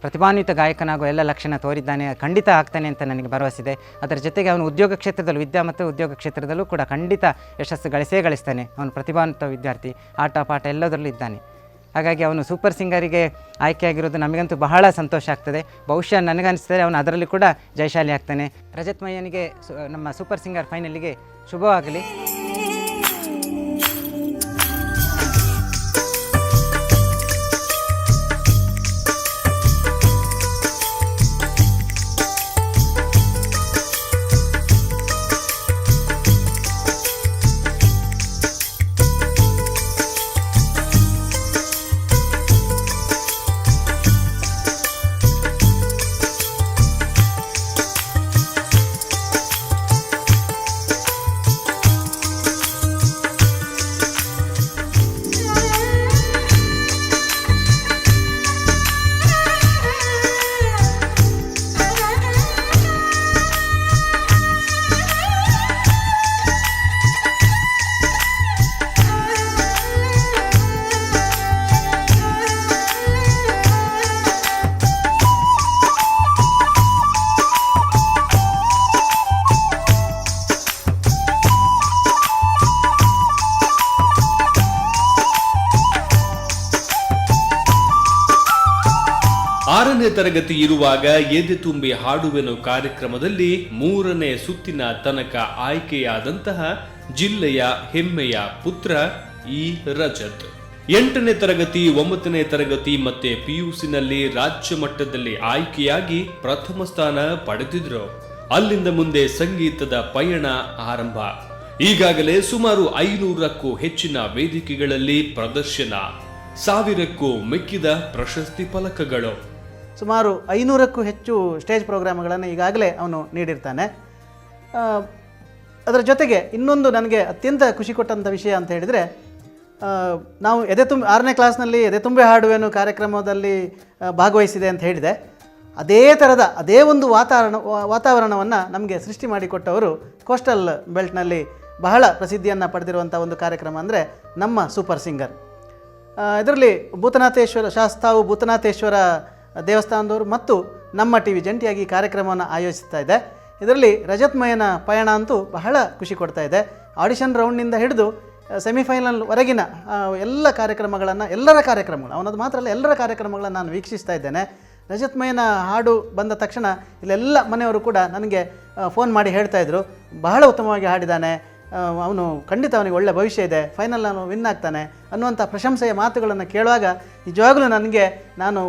ಪ್ರತಿಭಾನ್ವಿತ ಗಾಯಕನಾಗುವ ಎಲ್ಲ ಲಕ್ಷಣ ತೋರಿದ್ದಾನೆ, ಖಂಡಿತ ಆಗ್ತಾನೆ ಅಂತ ನನಗೆ ಭರವಸೆ. ಅದರ ಜೊತೆಗೆ ಅವನು ಉದ್ಯೋಗ ಕ್ಷೇತ್ರದಲ್ಲೂ, ವಿದ್ಯಾ ಮತ್ತು ಉದ್ಯೋಗ ಕ್ಷೇತ್ರದಲ್ಲೂ ಕೂಡ ಖಂಡಿತ ಯಶಸ್ಸು ಗಳಿಸ್ತಾನೆ. ಅವನು ಪ್ರತಿಭಾನ್ವಿತ ವಿದ್ಯಾರ್ಥಿ, ಆಟ ಪಾಠ ಎಲ್ಲದರಲ್ಲೂ ಇದ್ದಾನೆ. ಹಾಗಾಗಿ ಅವನು ಸೂಪರ್ ಸಿಂಗರಿಗೆ ಆಯ್ಕೆಯಾಗಿರೋದು ನಮಗಂತೂ ಬಹಳ ಸಂತೋಷ ಆಗ್ತದೆ. ಬಹುಶಃ ನನಗನ್ನಿಸ್ತದೆ ಅವನು ಅದರಲ್ಲಿ ಕೂಡ ಜಯಶಾಲಿ ಆಗ್ತಾನೆ. ರಜತ್ಮಯ್ಯನಿಗೆ ನಮ್ಮ ಸೂಪರ್ ಸಿಂಗರ್ ಫೈನಲಿಗೆ ಶುಭವಾಗಲಿ. ತರಗತಿ ಇರುವಾಗ ಎದೆ ತುಂಬಿ ಹಾಡುವೆನು ಕಾರ್ಯಕ್ರಮದಲ್ಲಿ 3ನೇ ಸುತ್ತಿನ ತನಕ ಆಯ್ಕೆಯಾದಂತಹ ಜಿಲ್ಲೆಯ ಹೆಮ್ಮೆಯ ಪುತ್ರ ಈ ರಜತ್. 8ನೇ ತರಗತಿ, 9ನೇ ತರಗತಿ ಮತ್ತೆ PUCನಲ್ಲಿ ರಾಜ್ಯ ಮಟ್ಟದಲ್ಲಿ ಆಯ್ಕೆಯಾಗಿ ಪ್ರಥಮ ಸ್ಥಾನ ಪಡೆದಿದ್ರು. ಅಲ್ಲಿಂದ ಮುಂದೆ ಸಂಗೀತದ ಪಯಣ ಆರಂಭ. ಈಗಾಗಲೇ ಸುಮಾರು 500ಕ್ಕೂ ಹೆಚ್ಚಿನ ವೇದಿಕೆಗಳಲ್ಲಿ ಪ್ರದರ್ಶನ, 1000ಕ್ಕೂ ಮಿಕ್ಕಿದ ಪ್ರಶಸ್ತಿ ಫಲಕಗಳು, ಸುಮಾರು 500ಕ್ಕೂ ಹೆಚ್ಚು ಸ್ಟೇಜ್ ಪ್ರೋಗ್ರಾಮ್ಗಳನ್ನು ಈಗಾಗಲೇ ಅವನು ನೀಡಿರ್ತಾನೆ. ಅದರ ಜೊತೆಗೆ ಇನ್ನೊಂದು ನನಗೆ ಅತ್ಯಂತ ಖುಷಿ ಕೊಟ್ಟಂಥ ವಿಷಯ ಅಂತ ಹೇಳಿದರೆ, ನಾವು 6ನೇ ಕ್ಲಾಸ್ನಲ್ಲಿ ಎದೆ ತುಂಬೆ ಹಾಡುವೆನು ಕಾರ್ಯಕ್ರಮದಲ್ಲಿ ಭಾಗವಹಿಸಿದೆ ಅಂತ ಹೇಳಿದೆ. ಅದೇ ಒಂದು ವಾತಾವರಣವನ್ನು ನಮಗೆ ಸೃಷ್ಟಿ ಮಾಡಿಕೊಟ್ಟವರು ಕೋಸ್ಟಲ್ ಬೆಲ್ಟ್ನಲ್ಲಿ ಬಹಳ ಪ್ರಸಿದ್ಧಿಯನ್ನು ಪಡೆದಿರುವಂಥ ಒಂದು ಕಾರ್ಯಕ್ರಮ ಅಂದರೆ ನಮ್ಮ ಸೂಪರ್ ಸಿಂಗರ್. ಇದರಲ್ಲಿ ಭೂತನಾಥೇಶ್ವರ ಶಾಸ್ತಾವು ಭೂತನಾಥೇಶ್ವರ ದೇವಸ್ಥಾನದವರು ಮತ್ತು ನಮ್ಮ ಟಿ ವಿ ಜಂಟಿಯಾಗಿ ಈ ಕಾರ್ಯಕ್ರಮವನ್ನು ಆಯೋಜಿಸ್ತಾ ಇದೆ. ಇದರಲ್ಲಿ ರಜತ್ಮಯನ ಪಯಣ ಅಂತೂ ಬಹಳ ಖುಷಿ ಕೊಡ್ತಾ ಇದೆ. ಆಡಿಷನ್ ರೌಂಡ್ನಿಂದ ಹಿಡಿದು ಸೆಮಿಫೈನಲ್ವರೆಗಿನ ಎಲ್ಲ ಕಾರ್ಯಕ್ರಮಗಳನ್ನು, ಎಲ್ಲರ ಕಾರ್ಯಕ್ರಮಗಳು, ಅವನದು ಮಾತ್ರ ಅಲ್ಲ, ಎಲ್ಲರ ಕಾರ್ಯಕ್ರಮಗಳನ್ನು ನಾನು ವೀಕ್ಷಿಸ್ತಾ ಇದ್ದೇನೆ. ರಜತ್ಮಯನ ಹಾಡು ಬಂದ ತಕ್ಷಣ ಇಲ್ಲೆಲ್ಲ ಮನೆಯವರು ಕೂಡ ನನಗೆ ಫೋನ್ ಮಾಡಿ ಹೇಳ್ತಾಯಿದ್ರು, ಬಹಳ ಉತ್ತಮವಾಗಿ ಹಾಡಿದ್ದಾನೆ, ಅವನು ಖಂಡಿತ ಅವನಿಗೆ ಒಳ್ಳೆಯ ಭವಿಷ್ಯ ಇದೆ, ಫೈನಲ್ ನಾನು ವಿನ್ ಆಗ್ತಾನೆ ಅನ್ನುವಂಥ ಪ್ರಶಂಸೆಯ ಮಾತುಗಳನ್ನು ಕೇಳುವಾಗ ನಿಜವಾಗಲೂ ನಾನು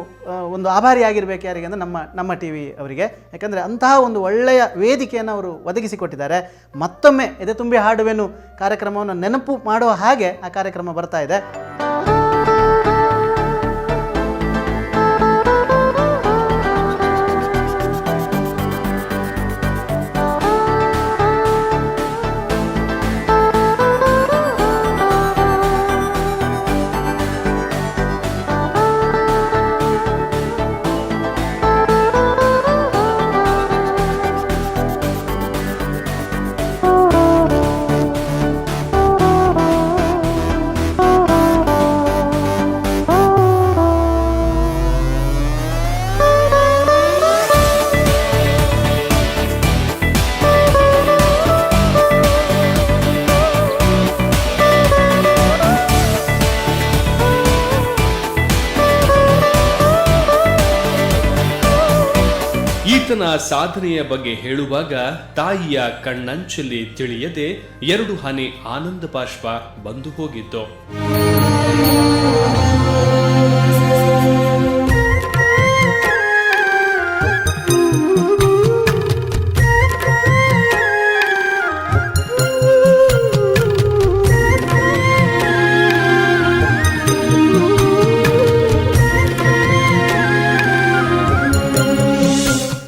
ಒಂದು ಆಭಾರಿಯಾಗಿರಬೇಕು ಯಾರಿಗೆ ಅಂದರೆ ನಮ್ಮ ಟಿ ವಿ ಅವರಿಗೆ. ಯಾಕಂದರೆ ಅಂತಹ ಒಂದು ಒಳ್ಳೆಯ ವೇದಿಕೆಯನ್ನು ಅವರು ಒದಗಿಸಿಕೊಟ್ಟಿದ್ದಾರೆ. ಮತ್ತೊಮ್ಮೆ ಎದೆ ತುಂಬಿ ಹಾಡುವೆನು ಕಾರ್ಯಕ್ರಮವನ್ನು ನೆನಪು ಮಾಡುವ ಹಾಗೆ ಆ ಕಾರ್ಯಕ್ರಮ ಬರ್ತಾ ಇದೆ. ಈತನ ಸಾಧನೆಯ ಬಗ್ಗೆ ಹೇಳುವಾಗ ತಾಯಿಯ ಕಣ್ಣಂಚಲ್ಲಿ ತಿಳಿಯದೆ 2 ಹನಿ ಆನಂದ ಬಾಷ್ಪ ಬಂದು ಹೋಗಿತ್ತು.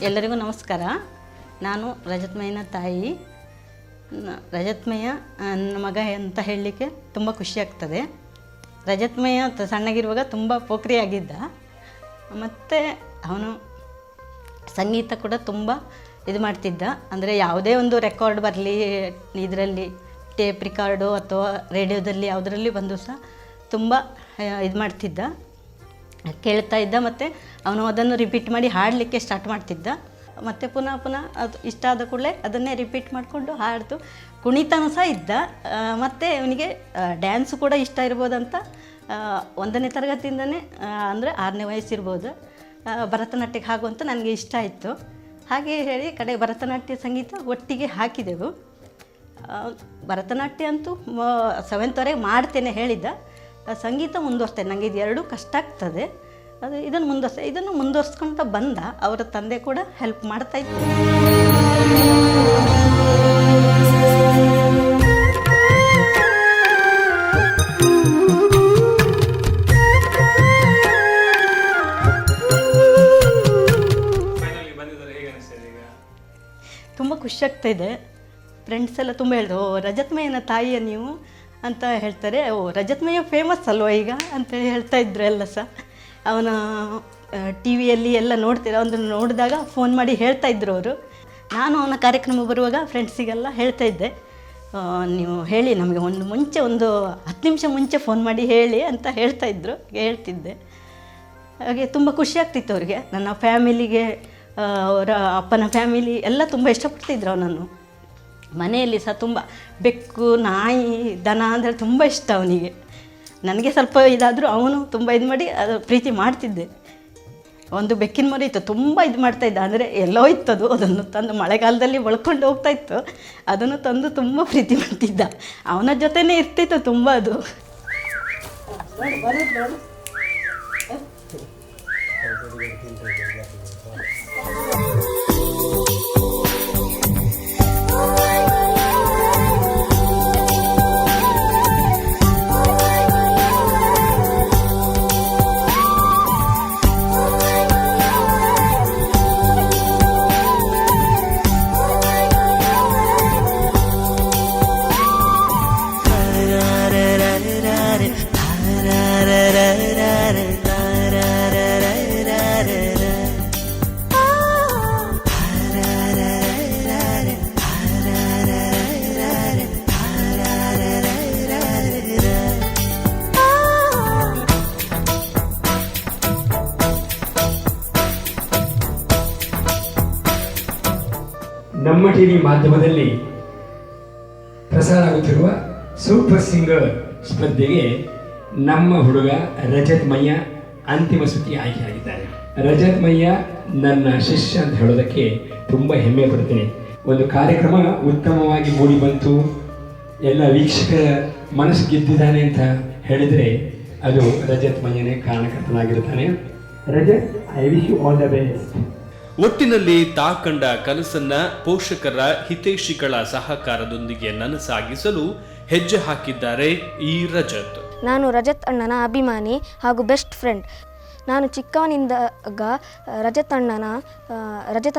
ಎಲ್ಲರಿಗೂ ನಮಸ್ಕಾರ. ನಾನು ರಜತ್ಮಯನ ತಾಯಿ. ರಜತ್ಮಯ ನನ್ನ ಮಗ ಅಂತ ಹೇಳಲಿಕ್ಕೆ ತುಂಬ ಖುಷಿಯಾಗ್ತದೆ. ರಜತ್ಮಯ ಸಣ್ಣಗಿರುವಾಗ ತುಂಬ ಪೋಖ್ರಿಯಾಗಿದ್ದ. ಮತ್ತು ಅವನು ಸಂಗೀತ ಕೂಡ ತುಂಬ ಇದು ಮಾಡ್ತಿದ್ದ. ಅಂದರೆ ಯಾವುದೇ ಒಂದು ರೆಕಾರ್ಡ್ ಬರಲಿ, ಇದರಲ್ಲಿ ಟೇಪ್ ರಿಕಾರ್ಡು ಅಥವಾ ರೇಡಿಯೋದಲ್ಲಿ ಯಾವುದರಲ್ಲಿ ಬಂದು ಸಹ ತುಂಬ ಇದು ಮಾಡ್ತಿದ್ದ, ಕೇಳ್ತಾ ಇದ್ದ. ಮತ್ತು ಅವನು ಅದನ್ನು ರಿಪೀಟ್ ಮಾಡಿ ಹಾಡಲಿಕ್ಕೆ ಸ್ಟಾರ್ಟ್ ಮಾಡ್ತಿದ್ದ. ಮತ್ತು ಪುನಃ ಅದು ಇಷ್ಟ ಆದ ಕೂಡಲೇ ಅದನ್ನೇ ರಿಪೀಟ್ ಮಾಡಿಕೊಂಡು ಹಾಡ್ತು. ಕುಣಿತಾನು ಸಹ ಇದ್ದ. ಮತ್ತು ಅವನಿಗೆ ಡ್ಯಾನ್ಸು ಕೂಡ ಇಷ್ಟ ಇರ್ಬೋದಂತ 1ನೇ ತರಗತಿಯಿಂದನೇ, ಅಂದರೆ 6ನೇ ವಯಸ್ಸಿರ್ಬೋದು, ಭರತನಾಟ್ಯಕ್ಕೆ ಹಾಗುವಂತ ನನಗೆ ಇಷ್ಟ ಆಯಿತು. ಹಾಗೆ ಹೇಳಿ ಕಡೆ ಭರತನಾಟ್ಯ ಸಂಗೀತ ಒಟ್ಟಿಗೆ ಹಾಕಿದೆವು. ಭರತನಾಟ್ಯ ಅಂತೂ 7th ಮಾಡ್ತೇನೆ ಹೇಳಿದ್ದ. ಸಂಗೀತ ಮುಂದುವರಿಸ್ತೇನೆ, ನನಗೆ ಇದು 2 ಕಷ್ಟ ಆಗ್ತದೆ, ಇದನ್ನು ಮುಂದುವರ್ಸ್ಕೊಳ್ತಾ ಬಂದ. ಅವರ ತಂದೆ ಕೂಡ ಹೆಲ್ಪ್ ಮಾಡ್ತಾಯಿದ್ರು. ತುಂಬ ಖುಷಿ ಆಗ್ತಾಯಿದೆ. ಫ್ರೆಂಡ್ಸ್ ಎಲ್ಲ ತುಂಬ ಹೇಳಿದ್ರು, ಓ ರಜತ್ಮಯನ ತಾಯಿಯ ನೀವು ಅಂತ ಹೇಳ್ತಾರೆ. ಓ ರಜತ್ಮಯ ಫೇಮಸ್ ಅಲ್ವ ಈಗ ಅಂತೇಳಿ ಹೇಳ್ತಾಯಿದ್ರು ಎಲ್ಲ ಸಹ. ಅವನ ಟಿ ವಿಯಲ್ಲಿ ಎಲ್ಲ ನೋಡ್ತೀರ, ಅದನ್ನು ನೋಡಿದಾಗ ಫೋನ್ ಮಾಡಿ ಹೇಳ್ತಾಯಿದ್ರು ಅವರು. ನಾನು ಅವನ ಕಾರ್ಯಕ್ರಮ ಬರುವಾಗ ಫ್ರೆಂಡ್ಸಿಗೆಲ್ಲ ಹೇಳ್ತಾಯಿದ್ದೆ, ನೀವು ಹೇಳಿ ನಮಗೆ ಒಂದು 10 ನಿಮಿಷ ಮುಂಚೆ ಫೋನ್ ಮಾಡಿ ಹೇಳಿ ಅಂತ ಹೇಳ್ತಿದ್ದೆ. ಹಾಗೆ ತುಂಬ ಖುಷಿ ಆಗ್ತಿತ್ತು ಅವರಿಗೆ. ನನ್ನ ಫ್ಯಾಮಿಲಿಗೆ, ಅವರ ಅಪ್ಪನ ಫ್ಯಾಮಿಲಿ ಎಲ್ಲ ತುಂಬ ಇಷ್ಟಪಡ್ತಿದ್ರು ಅವನನ್ನು. ಮನೆಯಲ್ಲಿ ಸಹ ತುಂಬ ಬೆಕ್ಕು, ನಾಯಿ, ದನ ಅಂದರೆ ತುಂಬ ಇಷ್ಟ ಅವನಿಗೆ. ನನಗೆ ಸ್ವಲ್ಪ ಇದಾದರೂ ಅವನು ತುಂಬ ಇದು ಮಾಡಿ ಅದು ಪ್ರೀತಿ ಮಾಡ್ತಿದ್ದೆ. ಒಂದು ಬೆಕ್ಕಿನ ಮರಿ ಇತ್ತು, ತುಂಬ ಇದು ಮಾಡ್ತಾಯಿದ್ದ. ಅಂದರೆ ಎಲ್ಲೋ ಇತ್ತದು, ಅದನ್ನು ತಂದು ಮಳೆಗಾಲದಲ್ಲಿ ಬಳ್ಕೊಂಡು ಹೋಗ್ತಾಯಿತ್ತು. ಅದನ್ನು ತಂದು ತುಂಬ ಪ್ರೀತಿ ಮಾಡ್ತಿದ್ದ. ಅವನ ಜೊತೆನೇ ಇರ್ತಿತ್ತು ತುಂಬ ಅದು. ನಮ್ಮ ಟಿವಿ ಮಾಧ್ಯಮದಲ್ಲಿ ಪ್ರಸಾರ ಆಗುತ್ತಿರುವ ಸೂಪರ್ ಸಿಂಗರ್ ಸ್ಪರ್ಧೆಗೆ ನಮ್ಮ ಹುಡುಗ ರಜತ್ ಮಯ್ಯ ಅಂತಿಮ ಸುತ್ತಿಗೆ ಆಯ್ಕೆಯಾಗಿದ್ದಾರೆ. ರಜತ್ ಮಯ್ಯ ನನ್ನ ಶಿಷ್ಯ ಅಂತ ಹೇಳೋದಕ್ಕೆ ತುಂಬ ಹೆಮ್ಮೆ ಪಡ್ತೀನಿ. ಒಂದು ಕಾರ್ಯಕ್ರಮ ಉತ್ತಮವಾಗಿ ಮೂಡಿ ಬಂತು, ಎಲ್ಲ ವೀಕ್ಷಕರ ಮನಸ್ಸು ಗೆದ್ದಿದ್ದಾನೆ ಅಂತ ಹೇಳಿದರೆ ಅದು ರಜತ್ ಮಯ್ಯನೇ ಕಾರಣಕರ್ತನಾಗಿರುತ್ತಾನೆ. Rajath, I wish you all the best. ಒಟ್ಟಿನಲ್ಲಿ ತಾ ಕಂಡ ಕನಸನ್ನ ಪೋಷಕರ ಹಿತೈಷಿಗಳ ಸಹಕಾರದೊಂದಿಗೆ ನನಸಾಗಿಸಲು ಹೆಜ್ಜೆ ಹಾಕಿದ್ದಾರೆ ಈ ರಜತ್. ನಾನು ರಜತ್ ಅಣ್ಣನ ಅಭಿಮಾನಿ ಹಾಗೂ ಬೆಸ್ಟ್ ಫ್ರೆಂಡ್. ನಾನು ಚಿಕ್ಕವನಿಂದಾಗ ರಜತ್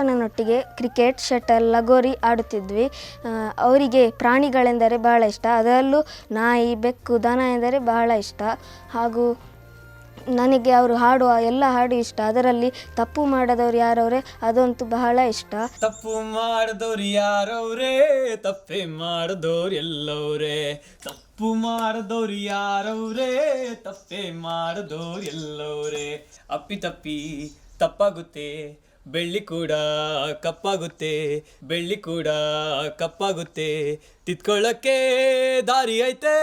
ಅಣ್ಣನೊಟ್ಟಿಗೆ ಕ್ರಿಕೆಟ್, ಶಟಲ್, ಲಗೋರಿ ಆಡುತ್ತಿದ್ವಿ. ಅವರಿಗೆ ಪ್ರಾಣಿಗಳೆಂದರೆ ಬಹಳ ಇಷ್ಟ, ಅದರಲ್ಲೂ ನಾಯಿ, ಬೆಕ್ಕು, ದನ ಎಂದರೆ ಬಹಳ ಇಷ್ಟ. ಹಾಗೂ ನನಗೆ ಅವರು ಹಾಡುವ ಎಲ್ಲ ಹಾಡು ಇಷ್ಟ. ಅದರಲ್ಲಿ ತಪ್ಪು ಮಾಡದವ್ರು ಯಾರವ್ರೆ ಅದಂತೂ ಬಹಳ ಇಷ್ಟ. ತಪ್ಪು ಮಾಡಿದವ್ರು ಯಾರವ್ರೆ, ತಪ್ಪೇ ಮಾಡಿದವ್ರು ಎಲ್ಲವ್ರೆ. ತಪ್ಪು ಮಾಡಿದವ್ರು ಯಾರವ್ರೆ, ತಪ್ಪೇ ಮಾಡಿದವ್ರು ಎಲ್ಲವ್ರೆ. ಅಪ್ಪಿ ತಪ್ಪಿ ತಪ್ಪಾಗುತ್ತೆ, ಬೆಳ್ಳಿ ಕೂಡ ಕಪ್ಪಾಗುತ್ತೆ, ಬೆಳ್ಳಿ ಕೂಡ ಕಪ್ಪಾಗುತ್ತೆ. ತಿತ್ಕೊಳ್ಳಕ್ಕೆ ದಾರಿ ಐತೆ.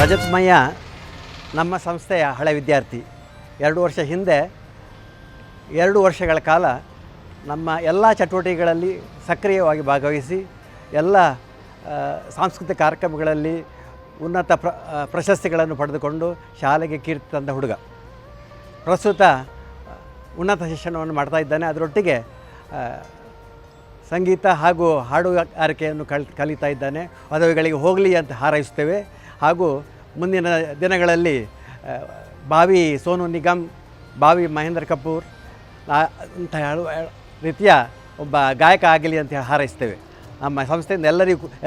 ರಜತ್ ಮಯ್ಯ ನಮ್ಮ ಸಂಸ್ಥೆಯ ಹಳೆ ವಿದ್ಯಾರ್ಥಿ. 2 ವರ್ಷ ಹಿಂದೆ 2 ವರ್ಷಗಳ ಕಾಲ ನಮ್ಮ ಎಲ್ಲ ಚಟುವಟಿಕೆಗಳಲ್ಲಿ ಸಕ್ರಿಯವಾಗಿ ಭಾಗವಹಿಸಿ ಎಲ್ಲ ಸಾಂಸ್ಕೃತಿಕ ಕಾರ್ಯಕ್ರಮಗಳಲ್ಲಿ ಉನ್ನತ ಪ್ರಶಸ್ತಿಗಳನ್ನು ಪಡೆದುಕೊಂಡು ಶಾಲೆಗೆ ಕೀರ್ತಿ ತಂದ ಹುಡುಗ. ಪ್ರಸ್ತುತ ಉನ್ನತ ಶಿಕ್ಷಣವನ್ನು ಮಾಡ್ತಾ ಇದ್ದಾನೆ. ಅದರೊಟ್ಟಿಗೆ ಸಂಗೀತ ಹಾಗೂ ಹಾಡುಗಾರಿಕೆಯನ್ನು ಕಲಿತಾ ಇದ್ದಾನೆ. ಪದವಿಗಳಿಗೆ ಹೋಗಲಿ ಅಂತ ಹಾರೈಸುತ್ತೇವೆ. ಹಾಗೂ ಮುಂದಿನ ದಿನಗಳಲ್ಲಿ ಬಾವಿ ಸೋನು ನಿಗಮ್, ಬಾವಿ ಮಹೇಂದ್ರ ಕಪೂರ್ ಅಂತ ಹೇಳುವ ರೀತಿಯ ಒಬ್ಬ ಗಾಯಕ ಆಗಲಿ ಅಂತ ಹಾರೈಸ್ತೇವೆ. ನಮ್ಮ ಸಂಸ್ಥೆಯಿಂದ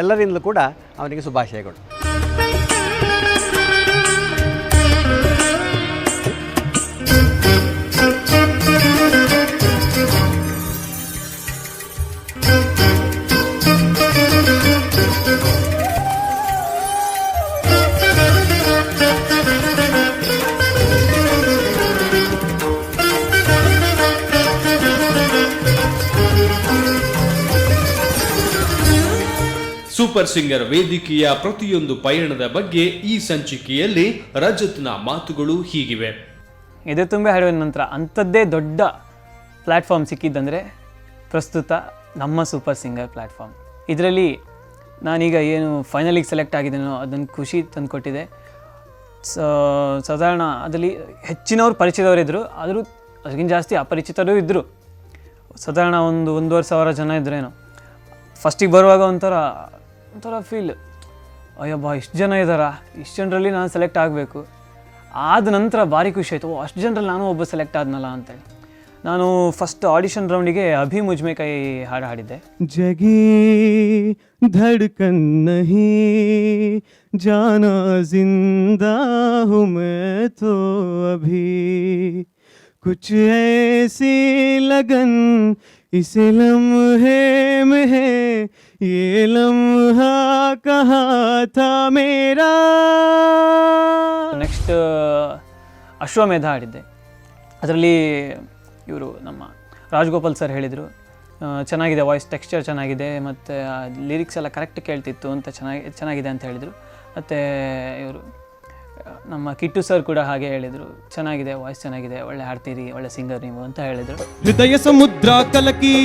ಎಲ್ಲರಿಂದಲೂ ಕೂಡ ಅವನಿಗೆ ಶುಭಾಶಯಗಳು. ಸೂಪರ್ ಸಿಂಗರ್ ವೇದಿಕೆಯ ಪ್ರತಿಯೊಂದು ಪಯಣದ ಬಗ್ಗೆ ಈ ಸಂಚಿಕೆಯಲ್ಲಿ ರಜತ್ನ ಮಾತುಗಳು ಹೀಗಿವೆ. ಎದೆ ತುಂಬೆ ಹಾಡುವ ನಂತರ ಅಂಥದ್ದೇ ದೊಡ್ಡ ಪ್ಲ್ಯಾಟ್ಫಾರ್ಮ್ ಸಿಕ್ಕಿದ್ದಂದರೆ ಪ್ರಸ್ತುತ ನಮ್ಮ ಸೂಪರ್ ಸಿಂಗರ್ ಪ್ಲ್ಯಾಟ್ಫಾರ್ಮ್. ಇದರಲ್ಲಿ ನಾನೀಗ ಏನು ಫೈನಲಿಗೆ ಸೆಲೆಕ್ಟ್ ಆಗಿದ್ದೇನೋ ಅದನ್ನು ಖುಷಿ ತಂದುಕೊಟ್ಟಿದೆ. ಸಾಧಾರಣ ಅದರಲ್ಲಿ ಹೆಚ್ಚಿನವ್ರು ಪರಿಚಿತವರಿದ್ದರು, ಆದರೂ ಅದಕ್ಕಿಂತ ಜಾಸ್ತಿ ಅಪರಿಚಿತರು ಇದ್ದರು. ಸಾಧಾರಣ 1,500 ಜನ ಇದ್ರೇನೋ. ಫಸ್ಟಿಗೆ ಬರುವಾಗ ಒಂಥರ ಫೀಲ್, ಅಯ್ಯಬ್ಬಾ ಇಷ್ಟು ಜನ ಇದ್ದಾರಾ, ಇಷ್ಟು ಜನರಲ್ಲಿ ನಾನು ಸೆಲೆಕ್ಟ್ ಆಗಬೇಕು. ಆದ ನಂತರ ಭಾರಿ ಖುಷಿ ಆಯಿತು, ಅಷ್ಟು ಜನರಲ್ಲಿ ನಾನು ಒಬ್ಬ ಸೆಲೆಕ್ಟ್ ಆದ್ನಲ್ಲ ಅಂತೇಳಿ. ನಾನು ಫಸ್ಟ್ ಆಡಿಷನ್ ರೌಂಡಿಗೆ ಅಭಿ ಮುಜ್ಮೆ ಕೈ ಹಾಡು ಹಾಡಿದ್ದೆ. ಜಗಿ ಧಡ್ಕನ್ ನಹೀ ಜಾನಾ ಜಿಂದಾ ಹೂಂ ಮೈ ತೋ ಅಭಿ ಕುಚ್ ಐಸಿ ಲಗನ್ इस लम्हे में है ये लम्हा कहाँ था मेरा. ನೆಕ್ಸ್ಟ್ ಅಶ್ವಮೇಧ ಹಾಡಿದ್ದೆ. ಅದರಲ್ಲಿ ಇವರು ನಮ್ಮ ರಾಜಗೋಪಾಲ್ ಸರ್ ಹೇಳಿದರು, ಚೆನ್ನಾಗಿದೆ ವಾಯ್ಸ್ ಟೆಕ್ಸ್ಚರ್ ಚೆನ್ನಾಗಿದೆ ಮತ್ತು ಲಿರಿಕ್ಸ್ ಎಲ್ಲ ಕರೆಕ್ಟ್ ಕೇಳ್ತಿತ್ತು ಅಂತ ಚೆನ್ನಾಗಿದೆ ಅಂತ ಹೇಳಿದರು. ಮತ್ತು ಇವರು ನಮ್ಮ ಕಿಟ್ಟು ಸರ್ ಕೂಡ ಹಾಗೆ ಹೇಳಿದರು, ಚೆನ್ನಾಗಿದೆ, ವಾಯ್ಸ್ ಚೆನ್ನಾಗಿದೆ, ಒಳ್ಳೆ ಹಾಡ್ತೀರಿ, ಒಳ್ಳೆ ಸಿಂಗರ್ ನೀವು ಅಂತ ಹೇಳಿದರು. ಹೃದಯ ಸಮುದ್ರ ಕಲಕಿ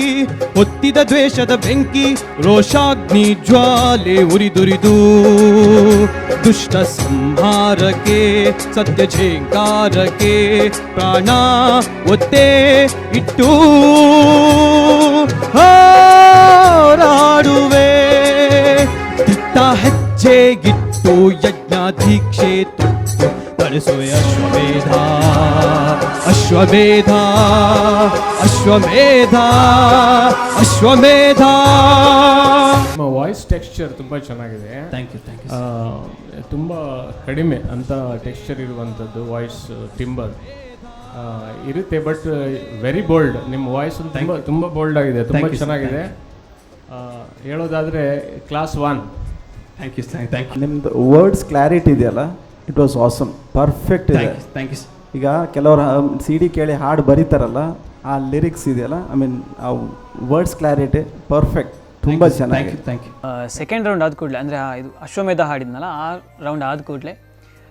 ಹೊತ್ತಿದ ದ್ವೇಷದ ಬೆಂಕಿ ರೋಷಾಗ್ನಿ ಜ್ವಾಲೆ ಉರಿದುರಿದು ದುಷ್ಟ ಸಂಹಾರಕ್ಕೆ ಸತ್ಯ ಝೇಂಕಾರಕ್ಕೆ ಪ್ರಾಣ ಒತ್ತೆ ಇಟ್ಟು ಹೋರಾಡುವೆ. ದಿಟ್ಟ ಹೆಜ್ಜೆಗಿಟ್ಟು ಯಜ್ಞ ದೀಕ್ಷೆ ತೊಟ್ಟು ನಡೆಸುವೆ ಅಶ್ವಮೇಧ ಅಶ್ವಮೇಧ ಅಶ್ವಮೇಧ ಅಶ್ವಮೇಧ. ನಿಮ್ಮ ವಾಯ್ಸ್ ಟೆಕ್ಸ್ಚರ್ ತುಂಬ ಚೆನ್ನಾಗಿದೆ. Thank you. ತುಂಬ ಕಡಿಮೆ ಅಂತ ಟೆಕ್ಸ್ಚರ್ ಇರುವಂಥದ್ದು ವಾಯ್ಸ್ ಟಿಂಬರ್ ಇರುತ್ತೆ, ಬಟ್ ವೆರಿ ಬೋಲ್ಡ್. ನಿಮ್ಮ ವಾಯ್ಸ್ ತುಂಬ ಬೋಲ್ಡ್ ಆಗಿದೆ, ತುಂಬ ಚೆನ್ನಾಗಿದೆ. ಹೇಳೋದಾದರೆ ಕ್ಲಾಸ್ 1. Thank you. ನಿಮ್ಮದು ವರ್ಡ್ಸ್ ಕ್ಲಾರಿಟಿ ಇದೆಯಲ್ಲ, ಇಟ್ ವಾಸ್ ಆಸಮ್, ಪರ್ಫೆಕ್ಟ್ ಇದೆ. Thank you. ಈಗ ಕೆಲವರು CD ಕೇಳಿ ಹಾಡು ಬರೀತಾರಲ್ಲ, ಆ ಲಿರಿಕ್ಸ್ ಇದೆಯಲ್ಲ, ಐ ಮೀನ್ ಆ ವರ್ಡ್ಸ್ ಕ್ಲಾರಿಟಿ ಪರ್ಫೆಕ್ಟ್, ತುಂಬ ಚೆನ್ನಾಗಿ. Thank you. ಸೆಕೆಂಡ್ ರೌಂಡ್ ಆದ ಕೂಡಲೇ, ಅಂದರೆ ಇದು ಅಶ್ವಮೇಧ ಹಾಡಿದ್ನಲ್ಲ, ಆ ರೌಂಡ್ ಆದ ಕೂಡಲೇ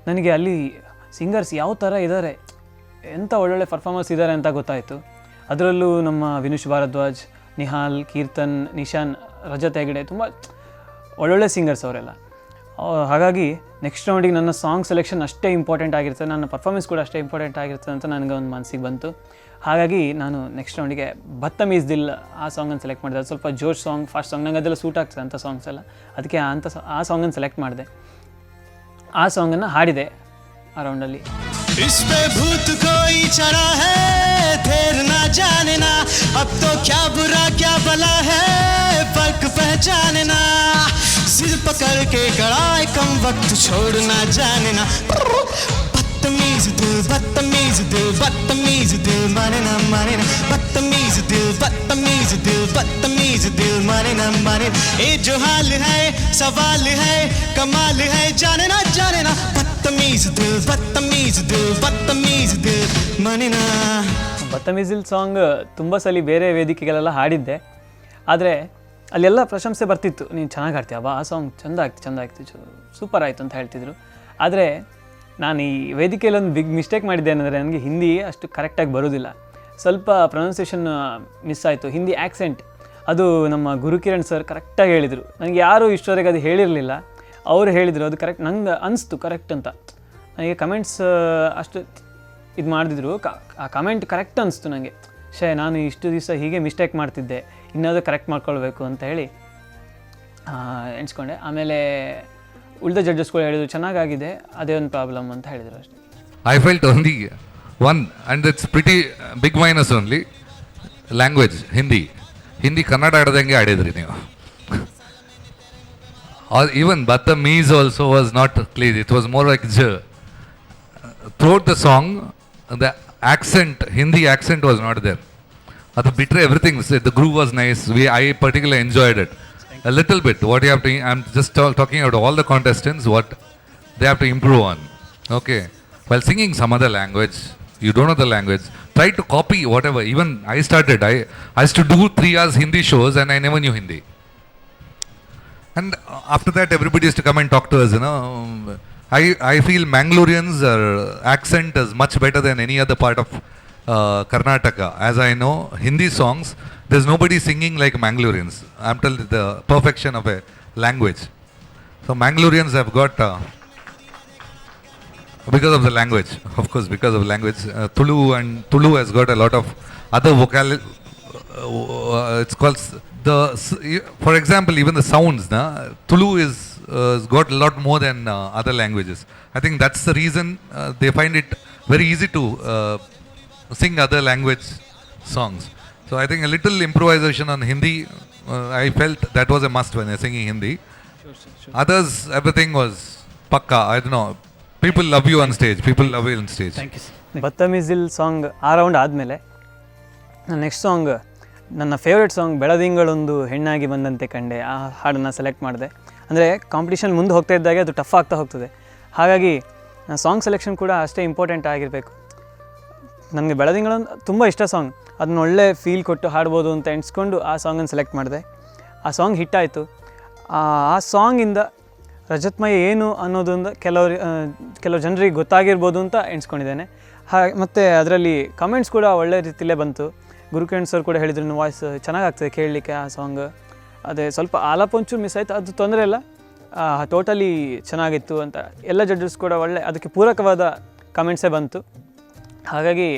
ನನಗೆ ಅಲ್ಲಿ ಸಿಂಗರ್ಸ್ ಯಾವ ಥರ ಇದ್ದಾರೆ, ಎಂಥ ಒಳ್ಳೊಳ್ಳೆ ಪರ್ಫಾರ್ಮರ್ಸ್ ಇದ್ದಾರೆ ಅಂತ ಗೊತ್ತಾಯಿತು. ಅದರಲ್ಲೂ ನಮ್ಮ ವಿನುಷ್ ಭಾರದ್ವಾಜ್, ನಿಹಾಲ್, ಕೀರ್ತನ್, ನಿಶಾನ್, ರಜತ್ ಹೆಗಡೆ ತುಂಬ ಒಳ್ಳೊಳ್ಳೆ ಸಿಂಗರ್ಸ್ ಅವರೆಲ್ಲ. ಹಾಗಾಗಿ ನೆಕ್ಸ್ಟ್ ರೌಂಡಿಗೆ ನನ್ನ ಸಾಂಗ್ ಸೆಲೆಕ್ಷನ್ ಅಷ್ಟೇ ಇಂಪಾರ್ಟೆಂಟ್ ಆಗಿರ್ತದೆ, ನನ್ನ ಪರ್ಫಾರ್ಮೆನ್ಸ್ ಕೂಡ ಅಷ್ಟೇ ಇಂಪಾರ್ಟೆಂಟ್ ಆಗಿರ್ತದೆ ಅಂತ ನನಗೆ ಒಂದು ಮನಸ್ಸಿಗೆ ಬಂತು. ಹಾಗಾಗಿ ನಾನು ನೆಕ್ಸ್ಟ್ ರೌಂಡಿಗೆ ಬತ್ತಮೀಸ್ ದಿಲ್ ಆ ಸಾಂಗನ್ನು ಸೆಲೆಕ್ಟ್ ಮಾಡಿದೆ. ಅದು ಸ್ವಲ್ಪ ಜೋಶ್ ಸಾಂಗ್, ಫಾಸ್ಟ್ ಸಾಂಗ್, ನಂಗೆ ಅದೆಲ್ಲ ಸೂಟ್ ಆಗ್ತದೆ ಅಂಥ ಸಾಂಗ್ಸ್ ಎಲ್ಲ. ಅದಕ್ಕೆ ಆ ಸಾಂಗನ್ನು ಸೆಲೆಕ್ಟ್ ಮಾಡಿದೆ, ಆ ಸಾಂಗನ್ನು ಹಾಡಿದೆ ಆ ರೌಂಡಲ್ಲಿ. इस पे भूत कोई चढ़ा है, देर ना जानना, अब तो क्या बुरा क्या भला है, फर्क पहचानना, सिर पकड़ के कड़ाई कम वक्त छोड़ना जानना, बदतमीज दिल बदतमीज दिल बदतमीज दिल माने ना बदतमीज दिल बदतमीज दिल बदतमीज दिल माने ना ये जो हाल है सवाल है कमाल है जाने ना बदतमीज दिल बदतमीज दिल बदतमीज दिल माने ना. ಬತ್ತಮೀಸ್ ದಿಲ್ ಸಾಂಗ್ ತುಂಬ ಸಲ ಬೇರೆ ವೇದಿಕೆಗಳೆಲ್ಲ ಹಾಡಿದ್ದೆ, ಆದರೆ ಅಲ್ಲೆಲ್ಲ ಪ್ರಶಂಸೆ ಬರ್ತಿತ್ತು, ನೀನು ಚೆನ್ನಾಗಿ ಹಾಡ್ತೀಯವ್ವ, ಆ ಸಾಂಗ್ ಚೆಂದ ಆಗ್ತಿತ್ತು, ಸೂಪರ್ ಆಯಿತು ಅಂತ ಹೇಳ್ತಿದ್ರು. ಆದರೆ ನಾನು ಈ ವೇದಿಕೆಯಲ್ಲಿ ಒಂದು ಬಿಗ್ ಮಿಸ್ಟೇಕ್ ಮಾಡಿದ್ದೆ ಏನಂದರೆ, ನನಗೆ ಹಿಂದಿ ಅಷ್ಟು ಕರೆಕ್ಟಾಗಿ ಬರೋದಿಲ್ಲ, ಸ್ವಲ್ಪ ಪ್ರೊನೌನ್ಸಿಯೇಷನ್ ಮಿಸ್ ಆಯಿತು. ಹಿಂದಿ ಆ್ಯಕ್ಸೆಂಟ್ ಅದು ನಮ್ಮ ಗುರುಕಿರಣ್ ಸರ್ ಕರೆಕ್ಟಾಗಿ ಹೇಳಿದರು, ನನಗೆ ಯಾರೂ ಇಷ್ಟವರೆಗೆ ಅದು ಹೇಳಿರಲಿಲ್ಲ, ಅವರು ಹೇಳಿದರು, ಅದು ಕರೆಕ್ಟ್ ನಂಗೆ ಅನಿಸ್ತು ಕರೆಕ್ಟ್ ಅಂತ. ನನಗೆ ಕಮೆಂಟ್ಸ್ ಅಷ್ಟು ಇದು ಮಾಡಿದ್ರು, ಆ ಕಮೆಂಟ್ ಕರೆಕ್ಟ್ ಅನಿಸ್ತು ನನಗೆ. ನಾನು ಇಷ್ಟು ದಿವಸ ಹೀಗೆ ಮಿಸ್ಟೇಕ್ ಮಾಡ್ತಿದ್ದೆ, ಇನ್ನಾದರೂ ಕರೆಕ್ಟ್ ಮಾಡ್ಕೊಳ್ಬೇಕು ಅಂತ ಹೇಳಿ ಎಣಿಸ್ಕೊಂಡೆ. ಆಮೇಲೆ ಉಳಿದ ಜಡ್ಜಸ್ಗಳು ಹೇಳಿದ್ರು ಚೆನ್ನಾಗಾಗಿದೆ, ಅದೇ ಒಂದು ಪ್ರಾಬ್ಲಮ್ ಅಂತ ಹೇಳಿದರು ಅಷ್ಟೇ. I felt only one, and it's pretty big minus only, language, Hindi Kannada ಆಡ್ದಂಗೆ ಆಡಿದ್ರಿ ನೀವು. Even Bаттamiz also was not clear, it was more like J. Throughout the song, the accent, Hindi accent was not there. That bitre everything, the groove was nice, I particularly enjoyed it. A little bit, what you have to, I'm just talking about all the contestants, what they have to improve on. Okay, while singing some other language, you don't know the language, try to copy whatever. Even I used to do 3 hours Hindi shows and I never knew Hindi. And after that everybody used to come and talk to us, you know. I feel Mangaloreans' accent is much better than any other part of Karnataka. As I know, Hindi songs, there's nobody singing like Mangaloreans. I'm telling you, the perfection of a language. So Mangaloreans have got, because of the language, of course, because of language, Tulu has got a lot of other it's called for example, even the sounds, Tulu has got a lot more than other languages. I think that's the reason they find it very easy to sing other language songs. So I think a little improvisation on Hindi, I felt that was a must when you're singing Hindi. Sure. Others, everything was pakka. I don't know. People love you on stage. Thank you. Badtameez Dil song ಆ ರೌಂಡ್ ಆದಮೇಲೆ ನನ್ನ ನೆಕ್ಸ್ಟ್ ಸಾಂಗ್, ನನ್ನ ಫೇವ್ರೆಟ್ ಸಾಂಗ್ ಬೆಳದಿಂಗಳೊಂದು ಹೆಣ್ಣಾಗಿ ಬಂದಂತೆ ಕಂಡೆ, ಆ ಹಾಡನ್ನು ಸೆಲೆಕ್ಟ್ ಮಾಡಿದೆ. ಅಂದರೆ ಕಾಂಪಿಟೇಷನ್ ಮುಂದೆ ಹೋಗ್ತಾ ಇದ್ದಾಗೆ ಅದು ಟಫ್ ಆಗ್ತಾ ಹೋಗ್ತದೆ, ಹಾಗಾಗಿ ಸಾಂಗ್ ಸೆಲೆಕ್ಷನ್ ಕೂಡ ಅಷ್ಟೇ ಇಂಪಾರ್ಟೆಂಟ್ ಆಗಿರಬೇಕು. ನನಗೆ ಬೆಳದಿಂಗಳೊಂದು ತುಂಬ ಇಷ್ಟ ಸಾಂಗ್, ಅದನ್ನ ಒಳ್ಳೆ ಫೀಲ್ ಕೊಟ್ಟು ಹಾಡ್ಬೋದು ಅಂತ ಎಣಿಸ್ಕೊಂಡು ಆ ಸಾಂಗನ್ನು ಸೆಲೆಕ್ಟ್ ಮಾಡಿದೆ. ಆ ಸಾಂಗ್ ಹಿಟ್ಟಾಯಿತು. ಆ ಸಾಂಗಿಂದ ರಜತ್ಮಯ ಏನು ಅನ್ನೋದೊಂದು ಕೆಲವು ಜನರಿಗೆ ಗೊತ್ತಾಗಿರ್ಬೋದು ಅಂತ ಎಣಿಸ್ಕೊಂಡಿದ್ದೇನೆ. ಮತ್ತು ಅದರಲ್ಲಿ ಕಮೆಂಟ್ಸ್ ಕೂಡ ಒಳ್ಳೆ ರೀತಿಯಲ್ಲೇ ಬಂತು. ಗುರುಕಿರಣ್ ಸರ್ ಕೂಡ ಹೇಳಿದ್ರು ವಾಯ್ಸ್ ಚೆನ್ನಾಗಾಗ್ತದೆ ಕೇಳಲಿಕ್ಕೆ ಆ ಸಾಂಗ್. ಅದೇ ಸ್ವಲ್ಪ ಆಲಾಪ ಒಂಚೂರು ಮಿಸ್ ಆಯಿತು, ಅದು ತೊಂದರೆ ಇಲ್ಲ, ಟೋಟಲಿ ಚೆನ್ನಾಗಿತ್ತು ಅಂತ ಎಲ್ಲ ಜಡ್ಜಸ್ ಕೂಡ ಅದಕ್ಕೆ ಪೂರಕವಾದ ಕಮೆಂಟ್ಸೇ ಬಂತು. ಹಾಗಾಗಿ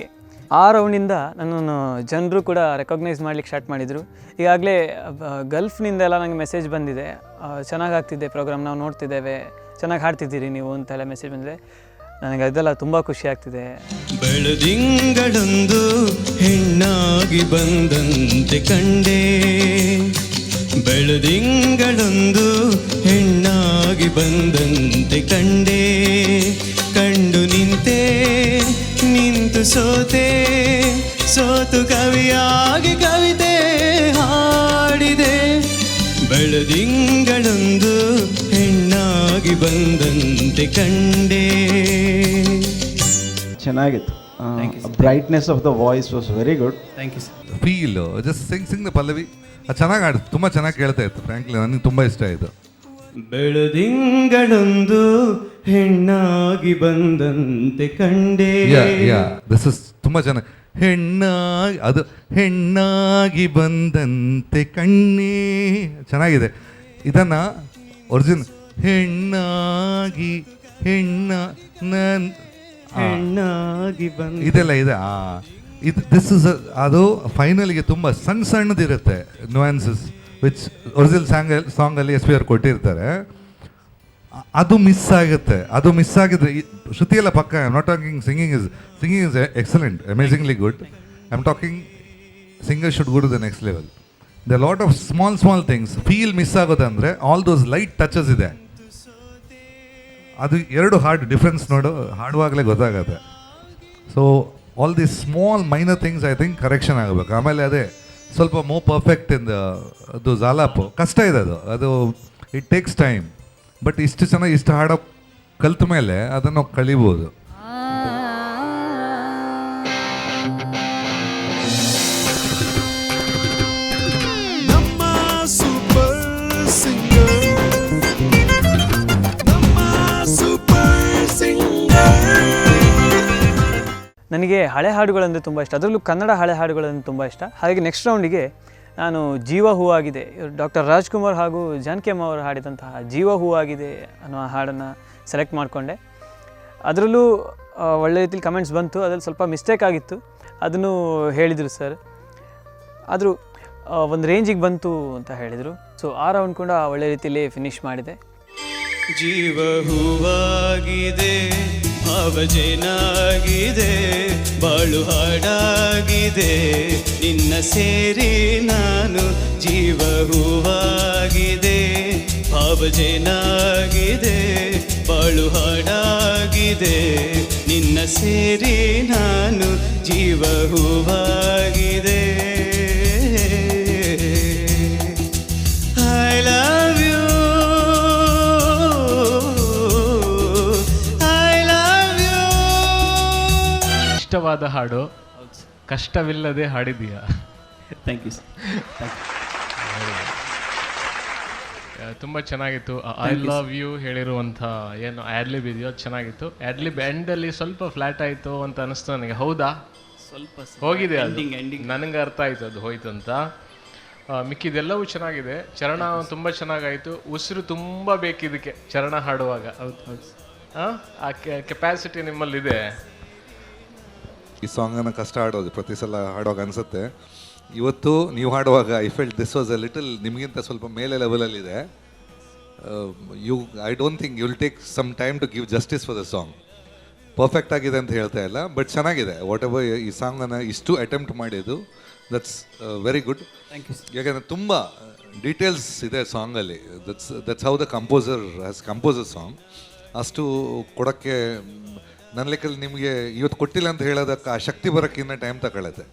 ಆ ರೌಂಡಿಂದ ನನ್ನನ್ನು ಜನರು ಕೂಡ ರೆಕಗ್ನೈಸ್ ಮಾಡಲಿಕ್ಕೆ ಸ್ಟಾರ್ಟ್ ಮಾಡಿದರು. ಈಗಾಗಲೇ ಗಲ್ಫ್ನಿಂದೆಲ್ಲ ನನಗೆ ಮೆಸೇಜ್ ಬಂದಿದೆ, ಚೆನ್ನಾಗಾಗ್ತಿದೆ ಪ್ರೋಗ್ರಾಮ್, ನಾವು ನೋಡ್ತಿದ್ದೇವೆ, ಚೆನ್ನಾಗಿ ಹಾಡ್ತಿದ್ದೀರಿ ನೀವು ಅಂತೆಲ್ಲ ಮೆಸೇಜ್ ಬಂದಿದೆ. ನನಗೆ ಅದೆಲ್ಲ ತುಂಬ ಖುಷಿ ಆಗ್ತಿದೆ. ಬೆಳದಿಂಗಳೊಂದು ಹೆಣ್ಣಾಗಿ ಬಂದಂತೆ ಕಂಡೆ, ಬೆಳದಿಂಗಳೊಂದು ಹೆಣ್ಣಾಗಿ ಬಂದಂತೆ ಕಂಡೆ, ಕಂಡು ನಿಂತೆ ನಿಂತು ಸೋತೆ, ಸೋತು ಕವಿಯಾಗಿ ಕವಿತೆ ಹಾಡಿದೆ, ಬೆಳದಿಂಗಳೊಂದು ಹೆಣ್ಣಾಗಿ ಬಂದಂತೆ ಕಂಡೆ. ಚೆನ್ನಾಗಿತ್ತು. Brightness of the voice was very good. Thank you sir. Feel just sing the pallavi ಅದು ಚೆನ್ನಾಗಿ ಆಡಿತು, ತುಂಬ ಚೆನ್ನಾಗಿ ಕೇಳ್ತಾ ಇತ್ತು. ಫ್ರ್ಯಾಂಕ್ಲಿ ನನಗೆ ತುಂಬ ಇಷ್ಟ ಆಯಿತು. ಬೆಳದಿಂಗಳೊಂದು ಹೆಣ್ಣಾಗಿ ಬಂದಂತೆ ಕಂಡೆ. ದಿಸ್ ಇಸ್ ತುಂಬ ಚೆನ್ನಾಗಿ ಹೆಣ್ಣಾಗಿ, ಅದು ಹೆಣ್ಣಾಗಿ ಬಂದಂತೆ ಕಣ್ಣೇ ಚೆನ್ನಾಗಿದೆ. ಇದನ್ನು ಒರಿಜಿನಲ್ ಹೆಣ್ಣಾಗಿ ಹೆಣ್ಣಾಗಿ ಬಂದ ಇದೆಲ್ಲ ಇದೆ. ಇದು ದಿಸ್ ಇಸ್ ಅದು ಫೈನಲ್ಗೆ ತುಂಬ ಸಣ್ಣದಿರುತ್ತೆ ನುವಾನ್ಸಸ್ ವಿಚ್ ಒರಿಜಿನಲ್ ಸಾಂಗಲ್ಲಿ ಎಸ್ ಪಿ ಆರ್ ಕೊಟ್ಟಿರ್ತಾರೆ. ಅದು ಮಿಸ್ ಆಗುತ್ತೆ. ಅದು ಮಿಸ್ ಆಗಿದ್ರೆ ಶ್ರುತಿ ಎಲ್ಲ ಪಕ್ಕ. I am not talking singing is excellent, amazingly good. I am talking singer should go to the next level. The lot of small things feel miss ಆಗೋದಂದರೆ ಆಲ್ ದೋಸ್ ಲೈಟ್ ಟಚಸ್ ಇದೆ. ಅದು ಎರಡು ಹಾಡು ಡಿಫ್ರೆನ್ಸ್ ಹಾಡುವಾಗಲೇ ಗೊತ್ತಾಗುತ್ತೆ. So all the small minor things I think correction ಆಗಬೇಕು. ಆಮೇಲೆ ಅದೇ ಸ್ವಲ್ಪ ಮೋರ್ ಪರ್ಫೆಕ್ಟ್ ಇಂದ ಅದು ಜಾಲಾಪು ಕಷ್ಟ ಇದೆ. ಅದು ಇಟ್ ಟೇಕ್ಸ್ ಟೈಮ್. ಬಟ್ ಇಷ್ಟು ಚೆನ್ನಾಗಿ ಇಷ್ಟು ಹಾಡೋ ಕಲ್ತ ಮೇಲೆ ಅದನ್ನು ಕಲಿಬೋದು. ನಮ್ಮ ಸೂಪರ್ ಸಿಂಗರ್, ನಮ್ಮ ಸೂಪರ್ ಸಿಂಗರ್. ನನಗೆ ಹಳೆ ಹಾಡುಗಳಂದರೆ ತುಂಬ ಇಷ್ಟ, ಅದರಲ್ಲೂ ಕನ್ನಡ ಹಳೆ ಹಾಡುಗಳಂದರೆ ತುಂಬ ಇಷ್ಟ. ಹಾಗಾಗಿ ನೆಕ್ಸ್ಟ್ ರೌಂಡಿಗೆ ನಾನು ಜೀವ ಹೂವಾಗಿದೆ, ಡಾಕ್ಟರ್ ರಾಜ್ಕುಮಾರ್ ಹಾಗೂ ಜಾನಕಿ ಅಮ್ಮ ಅವರು ಹಾಡಿದಂತಹ ಜೀವ ಹೂವಾಗಿದೆ ಅನ್ನೋ ಹಾಡನ್ನು ಸೆಲೆಕ್ಟ್ ಮಾಡಿಕೊಂಡೆ. ಅದರಲ್ಲೂ ಒಳ್ಳೆ ರೀತಿಲಿ ಕಮೆಂಟ್ಸ್ ಬಂತು. ಅದರಲ್ಲಿ ಸ್ವಲ್ಪ ಮಿಸ್ಟೇಕ್ ಆಗಿತ್ತು, ಅದನ್ನು ಹೇಳಿದರು ಸರ್. ಆದರೂ ಒಂದು ರೇಂಜಿಗೆ ಬಂತು ಅಂತ ಹೇಳಿದರು. ಸೊ ಆ ರೌಂಡ್ ಕೂಡ ಒಳ್ಳೆ ರೀತಿಯಲ್ಲಿ ಫಿನಿಷ್ ಮಾಡಿದೆ. ಜೀವ ಹೂವಾಗಿದೆ, ಭಾವಜೇನಾಗಿದೆ, ಬಾಳು ಹಾಡಾಗಿದೆ, ನಿನ್ನ ಸೇರಿ ನಾನು. ಜೀವ ಹೂವಾಗಿದೆ, ಭಾವಜೇನಾಗಿದೆ, ಬಾಳು ಹಾಡಾಗಿದೆ, ನಿನ್ನ ಸೇರಿ ನಾನು. ಜೀವ ಹೂವಾಗಿದೆ. ಐ ಲವ್ ಯು, ಇಷ್ಟವಾದ ಹಾಡು, ಕಷ್ಟವಿಲ್ಲದೆ ಹಾಡಿದೀಯಾ? Thank you sir. ತುಂಬ ಚೆನ್ನಾಗಿತ್ತು. ಐ ಲವ್ ಯು ಹೇಳಿರುವಂಥ ಏನು ಆ್ಯಡ್ಲಿಬ್ ಇದೆಯೋ ಅದು ಚೆನ್ನಾಗಿತ್ತು. ಆ್ಯಡ್ಲಿಬ್ ಎಂಡಲ್ಲಿ ಸ್ವಲ್ಪ ಫ್ಲ್ಯಾಟ್ ಆಯಿತು ಅಂತ ಅನಿಸ್ತು ನನಗೆ. ಹೌದಾ? ಸ್ವಲ್ಪ ಹೋಗಿದೆ ಅದು, ನನಗೆ ಅರ್ಥ ಆಯಿತು ಅದು ಹೋಯ್ತು ಅಂತ. ಮಿಕ್ಕಿದೆಲ್ಲವೂ ಚೆನ್ನಾಗಿದೆ. ಚರಣ ತುಂಬ ಚೆನ್ನಾಗಾಯಿತು. ಉಸಿರು ತುಂಬ ಬೇಕಿದ್ದಕ್ಕೆ ಚರಣ ಹಾಡುವಾಗ. ಆ ಕೆಪಾಸಿಟಿ ನಿಮ್ಮಲ್ಲಿದೆ. ಈ ಸಾಂಗನ್ನು ಕಷ್ಟ ಹಾಡೋದು ಪ್ರತಿ ಸಲ ಹಾಡುವಾಗ ಅನಿಸುತ್ತೆ. ಇವತ್ತು ನೀವು ಹಾಡುವಾಗ I felt this was a little ನಿಮಗಿಂತ ಸ್ವಲ್ಪ ಮೇಲೆ ಲೆವೆಲಲ್ಲಿದೆ. I don't think you will take some time to give justice for the song. Perfect ಆಗಿದೆ ಅಂತ ಹೇಳ್ತಾ ಇಲ್ಲ, ಬಟ್ ಚೆನ್ನಾಗಿದೆ. ವಾಟ್ ಎವರ್ ಈ ಸಾಂಗನ್ನು ಇಷ್ಟು ಅಟೆಂಪ್ಟ್ ಮಾಡಿದ್ದು, ದಟ್ಸ್ ವೆರಿ ಗುಡ್. ಯಾಕೆಂದರೆ ತುಂಬ ಡೀಟೇಲ್ಸ್ ಇದೆ ಸಾಂಗಲ್ಲಿ. That's how the composer has compose a song. ಅಷ್ಟು ಕೊಡೋಕ್ಕೆ ನನ್ನ ಲೆಕ್ಕಲ್ಲಿ ನಿಮಗೆ ಇವತ್ತು ಕೊಟ್ಟಿಲ್ಲ ಅಂತ ಹೇಳೋದಕ್ಕೆ ಆ ಶಕ್ತಿ ಬರೋಕ್ಕೆ ಇನ್ನೂ ಟೈಮ್ ತಗೊಳುತ್ತೆ.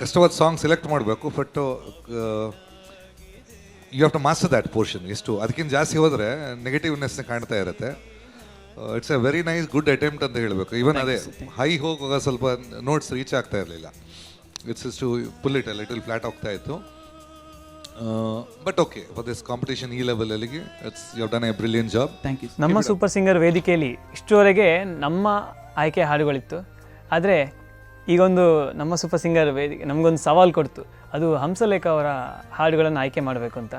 ಕಷ್ಟವಾದ ಸಾಂಗ್ ಸೆಲೆಕ್ಟ್ ಮಾಡಬೇಕು, but you have to master that portion. ಎಷ್ಟು ಅದಕ್ಕಿಂತ ಜಾಸ್ತಿ ಹೋದರೆ ನೆಗೆಟಿವ್ನೆಸ್ ಕಾಣ್ತಾ ಇರುತ್ತೆ. It's a very nice good attempt ಅಂತ ಹೇಳಬೇಕು. ಈವನ್ ಅದೇ ಹೈ ಹೋಗುವಾಗ ಸ್ವಲ್ಪ ನೋಟ್ಸ್ ರೀಚ್ ಆಗ್ತಾ ಇರಲಿಲ್ಲ. It's to pull it little flat ಹೋಗ್ತಾ ಇತ್ತು. But okay for this competition ಈ ಲೆವೆಲಲ್ಲಿಗೆ you have done a brilliant job. Thank you. ನಮ್ಮ ಸೂಪರ್ ಸಿಂಗರ್ ವೇದಿಕೆಯಲ್ಲಿ ಇಷ್ಟರವರೆಗೆ ನಮ್ಮ ಆಯ್ಕೆ ಹಾಡುಗಳಿತ್ತು. ಆದರೆ ಈಗೊಂದು ನಮ್ಮ ಸೂಪರ್ ಸಿಂಗರ್ ವೇದಿಕೆ ನಮಗೊಂದು ಸವಾಲು ಕೊಡ್ತು. ಅದು ಹಂಸಲೇಖ ಅವರ ಹಾಡುಗಳನ್ನು ಆಯ್ಕೆ ಮಾಡಬೇಕು ಅಂತ.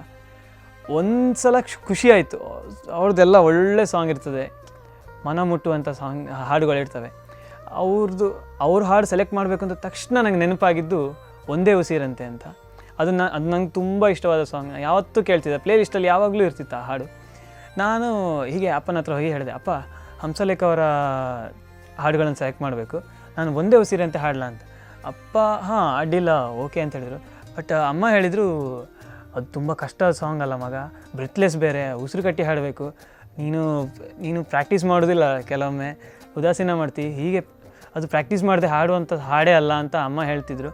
ಒಂದು ಸಲ ಖುಷಿ ಆಯಿತು. ಅವ್ರದ್ದೆಲ್ಲ ಒಳ್ಳೆ ಸಾಂಗ್ ಇರ್ತದೆ, ಮನ ಮುಟ್ಟುವಂಥ ಹಾಡುಗಳಿರ್ತವೆ. ಅವ್ರ ಹಾಡು ಸೆಲೆಕ್ಟ್ ಮಾಡಬೇಕು ಅಂತ ತಕ್ಷಣ ನಂಗೆ ನೆನಪಾಗಿದ್ದು ಒಂದೇ ಉಸಿರಂತೆ ಅಂತ. ಅದು ನಂಗೆ ತುಂಬ ಇಷ್ಟವಾದ ಸಾಂಗ್. ಯಾವತ್ತೂ ಕೇಳ್ತಿದ್ದೆ, ಪ್ಲೇ ಲಿಸ್ಟಲ್ಲಿ ಯಾವಾಗಲೂ ಇರ್ತಿತ್ತು ಆ ಹಾಡು. ನಾನು ಹೀಗೆ ಅಪ್ಪನ ಹತ್ರ ಹೋಗಿ ಹೇಳಿದೆ, ಅಪ್ಪ ಹಂಸಲೇಖ ಅವರ ಹಾಡುಗಳನ್ನು ಸೆಲೆಕ್ಟ್ ಮಾಡಬೇಕು, ನಾನು ಒಂದೇ ಉಸಿರಂತೆ ಹಾಡಲ್ಲ ಅಂತ. ಅಪ್ಪ ಹಾಂ ಅಡ್ಡಿಲ್ಲ ಓಕೆ ಅಂತ ಹೇಳಿದರು. ಬಟ್ ಅಮ್ಮ ಹೇಳಿದರು, ಅದು ತುಂಬ ಕಷ್ಟ ಸಾಂಗ್ ಅಲ್ಲ ಮಗ, ಬ್ರೆತ್ಲೆಸ್ ಬೇರೆ, ಉಸಿರು ಕಟ್ಟಿ ಹಾಡಬೇಕು, ನೀನು ಪ್ರಾಕ್ಟೀಸ್ ಮಾಡೋದಿಲ್ಲ, ಕೆಲವೊಮ್ಮೆ ಉದಾಸೀನ ಮಾಡ್ತೀವಿ, ಹೀಗೆ ಅದು ಪ್ರಾಕ್ಟೀಸ್ ಮಾಡದೆ ಹಾಡುವಂಥ ಹಾಡೇ ಅಲ್ಲ ಅಂತ ಅಮ್ಮ ಹೇಳ್ತಿದ್ರು.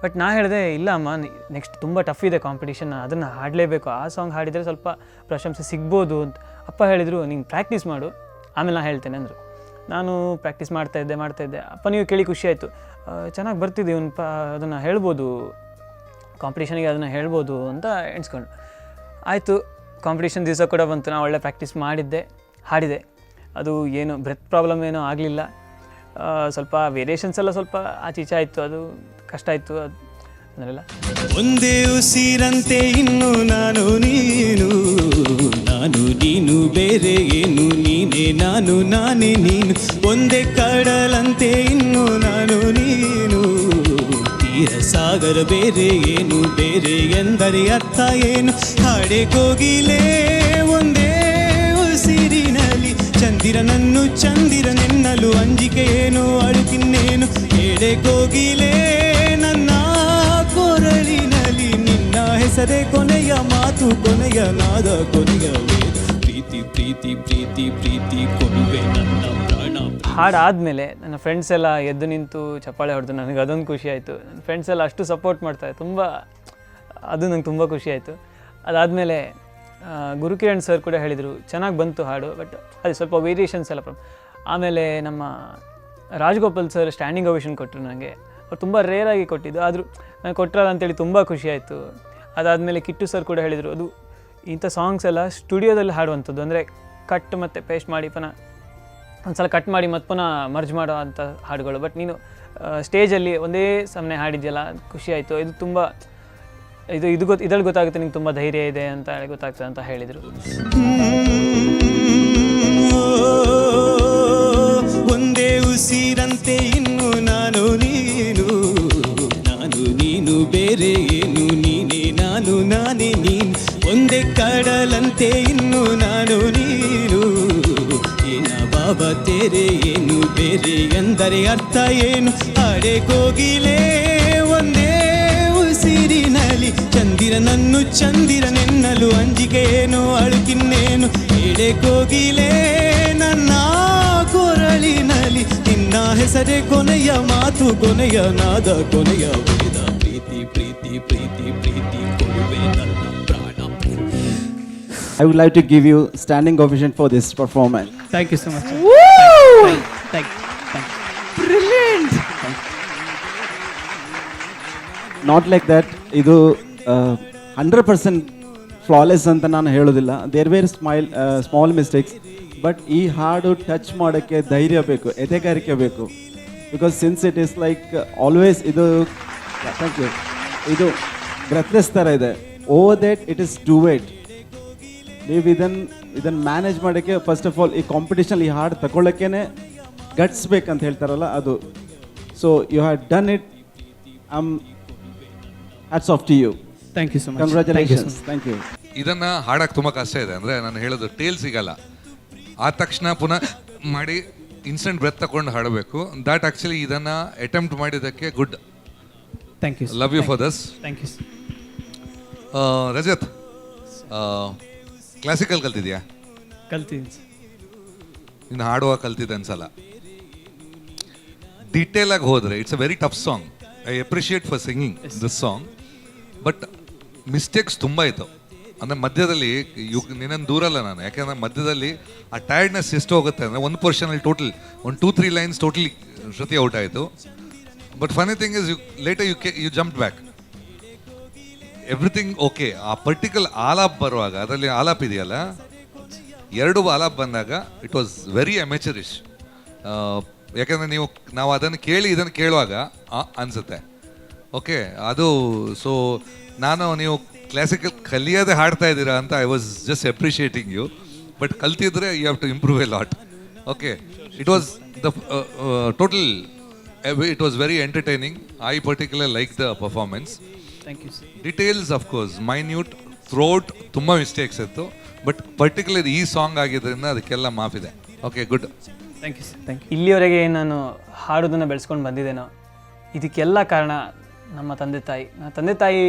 ಬಟ್ ನಾ ಹೇಳಿದೆ, ಇಲ್ಲ ಅಮ್ಮ, ನೆಕ್ಸ್ಟ್ ತುಂಬ ಟಫ್ ಇದೆ ಕಾಂಪಿಟೇಷನ್, ಅದನ್ನು ಹಾಡಲೇಬೇಕು, ಆ ಸಾಂಗ್ ಹಾಡಿದರೆ ಸ್ವಲ್ಪ ಪ್ರಶಂಸೆ ಸಿಗ್ಬೋದು ಅಂತ. ಅಪ್ಪ ಹೇಳಿದರು, ನೀನು ಪ್ರಾಕ್ಟೀಸ್ ಮಾಡು, ಆಮೇಲೆ ನಾನು ಹೇಳ್ತೇನೆ ಅಂದರು. ನಾನು ಪ್ರಾಕ್ಟೀಸ್ ಮಾಡ್ತಾಯಿದ್ದೆ. ಅಪ್ಪ ನೀವು ಕೇಳಿ ಖುಷಿ ಆಯಿತು, ಚೆನ್ನಾಗಿ ಬರ್ತಿದ್ದೆ ಇವನು, ಅದನ್ನು ಹೇಳ್ಬೋದು, ಕಾಂಪಿಟೇಷನಿಗೆ ಅದನ್ನು ಹೇಳ್ಬೋದು ಅಂತ ಎಣಿಸ್ಕೊಂಡು ಆಯಿತು. ಕಾಂಪಿಟೇಷನ್ ದಿವಸ ಕೂಡ ಬಂತು, ನಾನು ಒಳ್ಳೆ ಪ್ರಾಕ್ಟೀಸ್ ಹಾಡಿದೆ. ಅದು ಏನು ಬ್ರೆತ್ ಪ್ರಾಬ್ಲಮ್ ಏನೂ ಆಗಲಿಲ್ಲ. ಸ್ವಲ್ಪ ವೇರಿಯೇಷನ್ಸ್ ಎಲ್ಲ ಸ್ವಲ್ಪ ಆಚೀಚೆ ಆಯಿತು, ಅದು ಕಷ್ಟ ಆಯಿತು, ಅದು ಅದನ್ನೆಲ್ಲ. ಒಂದೇ ಉಸಿರಂತೆ ಇನ್ನು ನಾನು ನೀನು ಬೇರೆ ಏನು, ನೀನೇ ನಾನು ನಾನೇ ನೀನು, ಒಂದೇ ಕಡಲಂತೆ ಇನ್ನು ನಾನು ನೀನು, ತೀರ ಸಾಗರ ಬೇರೆ ಏನು, ಬೇರೆ ಎಂದರೆ ಅರ್ಥ ಏನು, ಹಾಡೆ ಕೋಗಿಲೆ ಒಂದೇ ಉಸಿರಿನಲ್ಲಿ, ಚಂದಿರನೆನ್ನಲು ಅಂಜಿಕೆ ಏನು, ಅಳುಕಿನ್ನೇನು, ಹೇಳೆ ಕೋಗಿಲೆ ನನ್ನ ಕೊರಳಿನಲ್ಲಿ, ನಿನ್ನ ಹೆಸರೇ ಕೊನೆಯ ಮಾತು, ಕೊನೆಯ ನಾದ, ಕೊನೆಯ ವೇದ, ಪ್ರೀತಿ ಪ್ರೀತಿ ಪ್ರೀತಿ ಪ್ರೀತಿ ಕೊಡುವೆ ನನ್ನ ಪ್ರಾಣ. ಹಾಡಾದಮೇಲೆ ನನ್ನ ಫ್ರೆಂಡ್ಸ್ ಎಲ್ಲ ಎದ್ದು ನಿಂತು ಚಪ್ಪಾಳೆ ಹೊಡೆದು ನನಗೆ ಅದೊಂದು ಖುಷಿ ಆಯಿತು. ನನ್ನ ಫ್ರೆಂಡ್ಸ್ ಎಲ್ಲ ಅಷ್ಟು ಸಪೋರ್ಟ್ ಮಾಡ್ತಾರೆ, ಅದು ನಂಗೆ ತುಂಬ ಖುಷಿ ಆಯಿತು. ಅದಾದಮೇಲೆ ಗುರುಕಿರಣ್ ಸರ್ ಕೂಡ ಹೇಳಿದರು, ಚೆನ್ನಾಗಿ ಬಂತು ಹಾಡು, ಬಟ್ ಅದು ಸ್ವಲ್ಪ ವೇರಿಯೇಷನ್ಸ್ ಎಲ್ಲ ಆಮೇಲೆ ನಮ್ಮ ರಾಜಗೋಪಾಲ್ ಸರ್ ಸ್ಟ್ಯಾಂಡಿಂಗ್ ಓವೇಷನ್ ಕೊಟ್ಟರು ನನಗೆ. ಅವ್ರು ತುಂಬ ರೇರಾಗಿ ಕೊಟ್ಟಿದ್ದು, ಆದರೂ ನಾನು ಕೊಟ್ಟರಲ್ಲ ಅಂತೇಳಿ ತುಂಬ ಖುಷಿ ಆಯಿತು. ಅದಾದಮೇಲೆ ಕಿಟ್ಟು ಸರ್ ಕೂಡ ಹೇಳಿದರು, ಅದು ಇಂಥ ಸಾಂಗ್ಸ್ ಎಲ್ಲ ಸ್ಟುಡಿಯೋದಲ್ಲಿ ಹಾಡುವಂಥದ್ದು, ಅಂದರೆ ಕಟ್ ಮತ್ತು ಪೇಸ್ಟ್ ಮಾಡಿ ಪುನಃ ಒಂದು ಸಲ ಕಟ್ ಮಾಡಿ ಮತ್ತು ಪುನಃ ಮರ್ಜ್ ಮಾಡೋ ಅಂಥ ಹಾಡುಗಳು, ಬಟ್ ನೀನು ಸ್ಟೇಜಲ್ಲಿ ಒಂದೇ ಸಮನೆ ಹಾಡಿದ್ಯಲ್ಲ, ಖುಷಿ ಆಯಿತು. ಇದು ತುಂಬ ಇದರಲ್ಲಿ ಗೊತ್ತಾಗುತ್ತೆ ನಿಂಗೆ ತುಂಬ ಧೈರ್ಯ ಇದೆ ಅಂತ ಗೊತ್ತಾಗ್ತದೆ ಅಂತ ಹೇಳಿದರು. ಒಂದೇ ಉಸಿರಂತೆ ಇನ್ನು ನಾನು ನೀನು ಬೇರೆ ಏನು, ನೀನೇ ನಾನು ನಾನೇ ನೀನು, ಒಂದೇ ಕಡಲಂತೆ ಇನ್ನು ನಾನು ನೀನು, ಏನ ಬಾಬಾ ತೇರೆ ಏನು, ಬೇರೆ ಎಂದರೆ ಅರ್ಥ ಏನು, ಹಾಡೆ ಕೋಗಿಲೆ ಒಂದೇ ಉಸಿರಿನಲ್ಲಿ, ಚಂದಿರನೆನ್ನಲು ಅಂಜಿಕೆ ಏನು, ಅಳುಕಿನ್ನೇನು, ಹೇಳೆ ಕೋಗಿಲೆ ನನ್ನ ಕೊರಳಿನಲ್ಲಿ, ನಿನ್ನ ಹೆಸರೇ ಕೊನೆಯ ಮಾತು, ಕೊನೆಯ ನಾದ, ಕೊನೆಯ ವೇದ, ಪ್ರೀತಿ ಪ್ರೀತಿ ಪ್ರೀತಿ ಪ್ರೀತಿ ಕೊಡುವೆ ನನ್ನ ಪ್ರಾಣ. I would like to give you standing ovation for this performance. Thank you so much. Thank you. Brilliant. Not like that. ಇದು 100% ಫ್ಲಾಲೆಸ್ ಅಂತ ನಾನು ಹೇಳೋದಿಲ್ಲ. There were small mistakes, but ಈ ಹಾಡು ಟಚ್ ಮಾಡೋಕ್ಕೆ ಧೈರ್ಯ ಬೇಕು, ಎದೆಗಾರಿಕೆ ಬೇಕು. Because since it is like always thank you, ಇದು ಬ್ರೆತ್ಲೆಸ್ ಥರ ಇದೆ. Over that it is to wait. ನೀವು ಇದನ್ನು ಮ್ಯಾನೇಜ್ ಮಾಡೋಕ್ಕೆ ಫಸ್ಟ್ ಆಫ್ ಆಲ್ ಈ ಕಾಂಪಿಟೇಷನ್ ಈ ಹಾಡು ತಗೊಳ್ಳೋಕ್ಕೇ ಗಟ್ಸ್ ಬೇಕಂತ ಹೇಳ್ತಾರಲ್ಲ ಅದು. So you have done it. Hats off to you. Thank you so much. Congratulations. Thank you. ಇದನ್ನು ಹಾಡಕ್ಕೆ ತುಂಬ ಕಷ್ಟ ಇದೆ. ಅಂದರೆ ನಾನು ಹೇಳೋದು ಟೇಲ್ ಸಿಗಲ್ಲ, ಆದ ತಕ್ಷಣ ಪುನಃ ಮಾಡಿ ಇನ್ಸ್ಟೆಂಟ್ ಬ್ರೆತ್ ತಗೊಂಡು ಹಾಡಬೇಕು. ದ್ಯಾಟ್ ಆ್ಯಕ್ಚುಲಿ ಇದನ್ನು ಅಟೆಂಪ್ಟ್ ಮಾಡಿದ್ದಕ್ಕೆ good. Thank you. Love you for this. Thank you. Rajat, classical ಕಲ್ತಿದ್ಯಾ? ಕಲ್ತಿದ್ದೀನಿ. ಇನ್ನು ಹಾಡುವಾಗ ಕಲ್ತಿದ್ದೆ ಅನ್ಸಲ್ಲ. ಡೀಟೇಲ್ ಆಗಿ ಹೋದರೆ it's a very tough song. I appreciate for singing this song, but mistakes ತುಂಬ ಇತ್ತು. ಅಂದರೆ ಮಧ್ಯದಲ್ಲಿ ನಿನ್ನನ್ನು ದೂರಲ್ಲ ನಾನು, ಯಾಕೆಂದರೆ ಮಧ್ಯದಲ್ಲಿ ಆ ಟೈರ್ಡ್ನೆಸ್ ಎಷ್ಟು ಹೋಗುತ್ತೆ ಅಂದರೆ ಒಂದು ಪೋರ್ಷನಲ್ಲಿ total 2-3 lines totally shruti out ಆಯಿತು. But funny thing is later you jump back. Everything okay. ಆ ಪರ್ಟಿಕ್ಯುಲರ್ ಆಲಾಪ್ ಬರುವಾಗ, ಅದರಲ್ಲಿ ಆಲಾಪ್ ಇದೆಯಲ್ಲ, 2 ಆಲಾಪ್ ಬಂದಾಗ ಇಟ್ ವಾಸ್ ವೆರಿ ಅಮೆಚರಿಶ್. ಯಾಕಂದರೆ ನಾವು ಅದನ್ನು ಕೇಳಿ ಇದನ್ನು ಕೇಳುವಾಗ ಅನಿಸುತ್ತೆ ಓಕೆ ಅದು. ಸೊ ನೀವು ಕ್ಲಾಸಿಕಲ್ ಕಲಿಯೋದೇ ಹಾಡ್ತಾ ಇದ್ದೀರಾ ಅಂತ I was just appreciating you. But ಕಲ್ತಿದ್ರೆ you have to improve a lot. Okay, it was the total, it was very entertaining. I particular like the performance. Thank you sir. Details of course minute, throat ತುಂಬ ಮಿಸ್ಟೇಕ್ಸ್ ಇತ್ತು. ಬಟ್ ಪರ್ಟಿಕ್ಯುಲರ್ ಈ ಸಾಂಗ್ ಆಗಿದ್ದರಿಂದ ಅದಕ್ಕೆಲ್ಲ ಮಾಫಿದೆ. Okay, good. Thank you sir, thank you. ಇಲ್ಲಿವರೆಗೆ ನಾನು ಹಾಡೋದನ್ನು ಬೆಳೆಸ್ಕೊಂಡು ಬಂದಿದ್ದೇನೋ ಇದಕ್ಕೆಲ್ಲ ಕಾರಣ ನಮ್ಮ ತಂದೆ ತಾಯಿ. ನನ್ನ ತಂದೆ ತಾಯಿ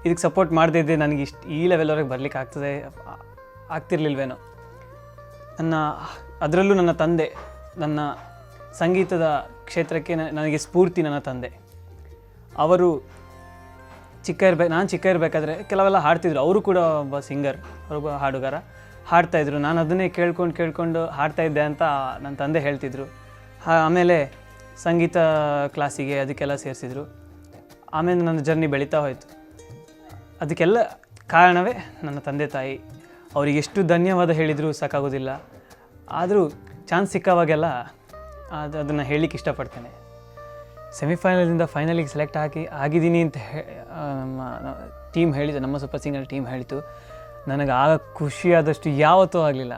ಇದಕ್ಕೆ ಸಪೋರ್ಟ್ ಮಾಡದಿದ್ದರೆ ನನಗೆ ಈ ಲೆವೆಲ್ವರೆಗೆ ಬರಲಿಕ್ಕೆ ಆಗ್ತಿರ್ಲಿಲ್ವೇನೋ. ಅದರಲ್ಲೂ ನನ್ನ ತಂದೆ, ನನ್ನ ಸಂಗೀತದ ಕ್ಷೇತ್ರಕ್ಕೆ ನನಗೆ ಸ್ಫೂರ್ತಿ ನನ್ನ ತಂದೆ. ಅವರು ನಾನು ಚಿಕ್ಕ ಇರಬೇಕಾದ್ರೆ ಕೆಲವೆಲ್ಲ ಹಾಡ್ತಿದ್ರು. ಅವರು ಕೂಡ ಒಬ್ಬ ಸಿಂಗರ್, ಅವರೊಬ್ಬ ಹಾಡುಗಾರ, ಹಾಡ್ತಾಯಿದ್ರು. ನಾನು ಅದನ್ನೇ ಕೇಳ್ಕೊಂಡು ಹಾಡ್ತಾಯಿದ್ದೆ ಅಂತ ನನ್ನ ತಂದೆ ಹೇಳ್ತಿದ್ರು. ಆಮೇಲೆ ಸಂಗೀತ ಕ್ಲಾಸಿಗೆ ಅದಕ್ಕೆಲ್ಲ ಸೇರಿಸಿದ್ರು. ಆಮೇಲೆ ನನ್ನ ಜರ್ನಿ ಬೆಳೀತಾ ಹೋಯಿತು. ಅದಕ್ಕೆಲ್ಲ ಕಾರಣವೇ ನನ್ನ ತಂದೆ ತಾಯಿ. ಅವರಿಗೆ ಎಷ್ಟು ಧನ್ಯವಾದ ಹೇಳಿದರೂ ಸಾಕಾಗೋದಿಲ್ಲ. ಆದರೂ ಚಾನ್ಸ್ ಸಿಕ್ಕವಾಗೆಲ್ಲ ಅದನ್ನು ಹೇಳಲಿಕ್ಕೆ ಇಷ್ಟಪಡ್ತೇನೆ. ಸೆಮಿಫೈನಲಿಂದ ಫೈನಲಿಗೆ ಸೆಲೆಕ್ಟ್ ಆಗಿದ್ದೀನಿ ಅಂತ ಟೀಮ್ ಹೇಳಿತು, ನಮ್ಮ ಸೂಪರ್ ಸಿಂಗರ್ ಟೀಮ್ ಹೇಳಿತು. ನನಗೆ ಆಗ ಖುಷಿಯಾದಷ್ಟು ಯಾವತ್ತೂ ಆಗಲಿಲ್ಲ.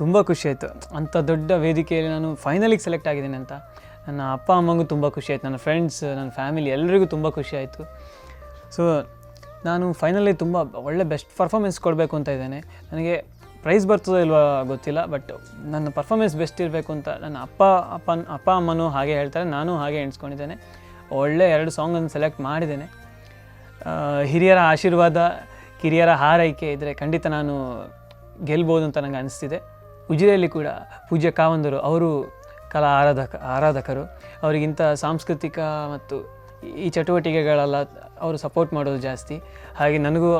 ತುಂಬ ಖುಷಿಯಾಯಿತು. ಅಂಥ ದೊಡ್ಡ ವೇದಿಕೆಯಲ್ಲಿ ನಾನು ಫೈನಲಿಗೆ ಸೆಲೆಕ್ಟ್ ಆಗಿದ್ದೀನಿ ಅಂತ. ನನ್ನ ಅಪ್ಪ ಅಮ್ಮಂಗೂ ತುಂಬ ಖುಷಿಯಾಯಿತು, ನನ್ನ ಫ್ರೆಂಡ್ಸ್, ನನ್ನ ಫ್ಯಾಮಿಲಿ ಎಲ್ಲರಿಗೂ ತುಂಬ ಖುಷಿಯಾಯಿತು. ಸೊ ನಾನು ಫೈನಲಿ ತುಂಬ ಒಳ್ಳೆ ಬೆಸ್ಟ್ ಪರ್ಫಾರ್ಮೆನ್ಸ್ ಕೊಡಬೇಕು ಅಂತ ಇದ್ದೇನೆ. ನನಗೆ ಪ್ರೈಸ್ ಬರ್ತದೋ ಇಲ್ವಾ ಗೊತ್ತಿಲ್ಲ, ಬಟ್ ನನ್ನ ಪರ್ಫಾರ್ಮೆನ್ಸ್ ಬೆಸ್ಟ್ ಇರಬೇಕು ಅಂತ ನನ್ನ ಅಪ್ಪ ಅಮ್ಮನೂ ಹಾಗೆ ಹೇಳ್ತಾರೆ, ನಾನು ಹಾಗೆ ಎಣಿಸ್ಕೊಂಡಿದ್ದೇನೆ. ಒಳ್ಳೆ 2 ಸಾಂಗನ್ನು ಸೆಲೆಕ್ಟ್ ಮಾಡಿದ್ದೇನೆ. ಹಿರಿಯರ ಆಶೀರ್ವಾದ, ಕಿರಿಯರ ಹಾರೈಕೆ ಇದ್ದರೆ ಖಂಡಿತ ನಾನು ಗೆಲ್ಬೋದು ಅಂತ ನನಗೆ ಅನಿಸ್ತಿದೆ. ಉಜಿರೆಯಲ್ಲಿ ಕೂಡ ಪೂಜ್ಯ ಕಾವಂದರು ಅವರು ಕಲಾ ಆರಾಧಕರು. ಅವರಿಗಿಂತ ಸಾಂಸ್ಕೃತಿಕ ಮತ್ತು ಈ ಚಟುವಟಿಕೆಗಳೆಲ್ಲ ಅವರು ಸಪೋರ್ಟ್ ಮಾಡೋದು ಜಾಸ್ತಿ. ಹಾಗೆ ನನಗೂ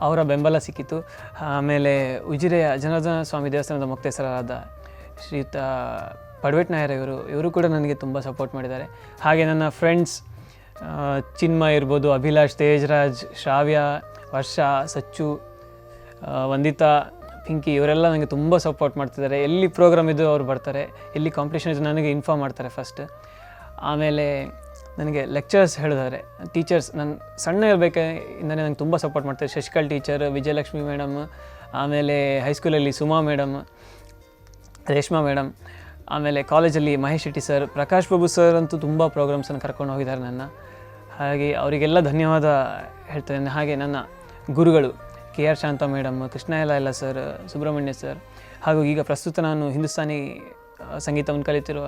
ಅವರ ಬೆಂಬಲ ಸಿಕ್ಕಿತು. ಆಮೇಲೆ ಉಜಿರೆಯ ಜನಾರ್ದನ ಸ್ವಾಮಿ ದೇವಸ್ಥಾನದ ಮುಕ್ತೇಸರಾದ ಶ್ರೀಯುತ ಪಡ್ವೆಟ್ ನಾಯರ್ ಇವರು ಕೂಡ ನನಗೆ ತುಂಬ ಸಪೋರ್ಟ್ ಮಾಡಿದ್ದಾರೆ. ಹಾಗೆ ನನ್ನ ಫ್ರೆಂಡ್ಸ್ ಚಿನ್ಮಯ್ ಇರ್ಬೋದು, ಅಭಿಲಾಷ್, ತೇಜ್ರಾಜ್, ಶ್ರಾವ್ಯ, ವರ್ಷ, ಸಚ್ಚು, ವಂದಿತಾ, ಪಿಂಕಿ, ಇವರೆಲ್ಲ ನನಗೆ ತುಂಬ ಸಪೋರ್ಟ್ ಮಾಡ್ತಿದ್ದಾರೆ. ಎಲ್ಲಿ ಪ್ರೋಗ್ರಾಮ್ ಇದ್ದು ಅವ್ರು ಬರ್ತಾರೆ, ಎಲ್ಲಿ ಕಾಂಪಿಟೇಷನ್ ಇದ್ದು ನನಗೆ ಇನ್ಫಾರ್ಮ್ ಮಾಡ್ತಾರೆ ಫಸ್ಟ್. ಆಮೇಲೆ ನನಗೆ ಲೆಕ್ಚರ್ಸ್ ಹೇಳಿದ್ದಾರೆ, ಟೀಚರ್ಸ್ ನನ್ನ ಸಣ್ಣ ಇರಬೇಕಿಂದಲೇ ನನಗೆ ತುಂಬ ಸಪೋರ್ಟ್ ಮಾಡ್ತಾರೆ. ಶಶಿಕಲ್ ಟೀಚರ್, ವಿಜಯಲಕ್ಷ್ಮಿ ಮೇಡಮ್, ಆಮೇಲೆ ಹೈಸ್ಕೂಲಲ್ಲಿ ಸುಮಾ ಮೇಡಮ್, ರೇಷ್ಮಾ ಮೇಡಮ್, ಆಮೇಲೆ ಕಾಲೇಜಲ್ಲಿ ಮಹೇಶ್ ಶೆಟ್ಟಿ ಸರ್, ಪ್ರಕಾಶ್ ಬಾಬು ಸರ್ ಅಂತೂ ತುಂಬ ಪ್ರೋಗ್ರಾಮ್ಸನ್ನು ಕರ್ಕೊಂಡು ಹೋಗಿದ್ದಾರೆ ನನ್ನ. ಹಾಗೆ ಅವರಿಗೆಲ್ಲ ಧನ್ಯವಾದ ಹೇಳ್ತೇನೆ. ಹಾಗೆ ನನ್ನ ಗುರುಗಳು KR ಶಾಂತ ಮೇಡಮ್, ಕೃಷ್ಣ ಎಲ್ಲ ಸರ್, ಸುಬ್ರಹ್ಮಣ್ಯ ಸರ್, ಹಾಗೂ ಈಗ ಪ್ರಸ್ತುತ ನಾನು ಹಿಂದೂಸ್ತಾನಿ ಸಂಗೀತವನ್ನು ಕಲಿತಿರುವ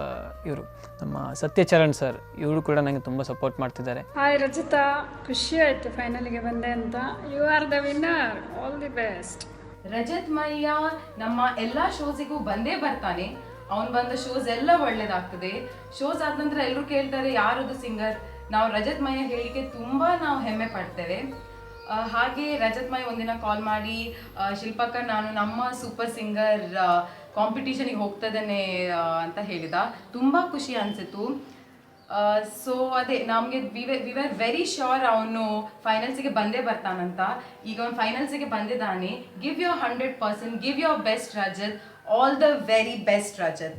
ಇವರು ನಮ್ಮ ಸತ್ಯಚರಣ್ ಸರ್, ಇವರು ಕೂಡ ನನಗೆ ತುಂಬ ಸಪೋರ್ಟ್ ಮಾಡ್ತಿದ್ದಾರೆ. ಹಾಯ್ ರಚಿತಾ, ಖುಷಿ ಆಯಿತು ಫೈನಲಿಗೆ ಬಂದೆ ಅಂತ. You are the winner, all the best. Rajath Mayya ನಮ್ಮ ಎಲ್ಲ ಶೋಸಿಗೂ ಬಂದೇ ಬರ್ತಾನೆ. ಅವ್ನು ಬಂದ ಶೋಸ್ ಎಲ್ಲ ಒಳ್ಳೇದಾಗ್ತದೆ. ಶೋಸ್ ಆದ ನಂತರ ಎಲ್ಲರೂ ಕೇಳ್ತಾರೆ ಯಾರದು ಸಿಂಗರ್. ನಾವು ರಜತ್ ಮಯ್ಯ ಹೇಳಿಕೆ ತುಂಬ ನಾವು ಹೆಮ್ಮೆ ಪಡ್ತೇವೆ. ಹಾಗೆ ರಜತ್ ಮಯ್ಯ ಒಂದಿನ ಕಾಲ್ ಮಾಡಿ, ಶಿಲ್ಪಕ್ಕ ನಾನು ನಮ್ಮ ಸೂಪರ್ ಸಿಂಗರ್ ಕಾಂಪಿಟೇಷನಿಗೆ ಹೋಗ್ತದೇನೆ ಅಂತ ಹೇಳಿದ. ತುಂಬ ಖುಷಿ ಅನಿಸಿತು. ಸೊ ಅದೇ ನಮಗೆ ವಿ ವರ್ ವೆರಿ ಶ್ಯೂರ್ ಅವನು ಫೈನಲ್ಸಿಗೆ ಬಂದೇ ಬರ್ತಾನಂತ. ಈಗ ಅವನು ಫೈನಲ್ಸಿಗೆ ಬಂದಿದ್ದಾನೆ. Give your 100%, give your best Rajath. All the very best Rajat.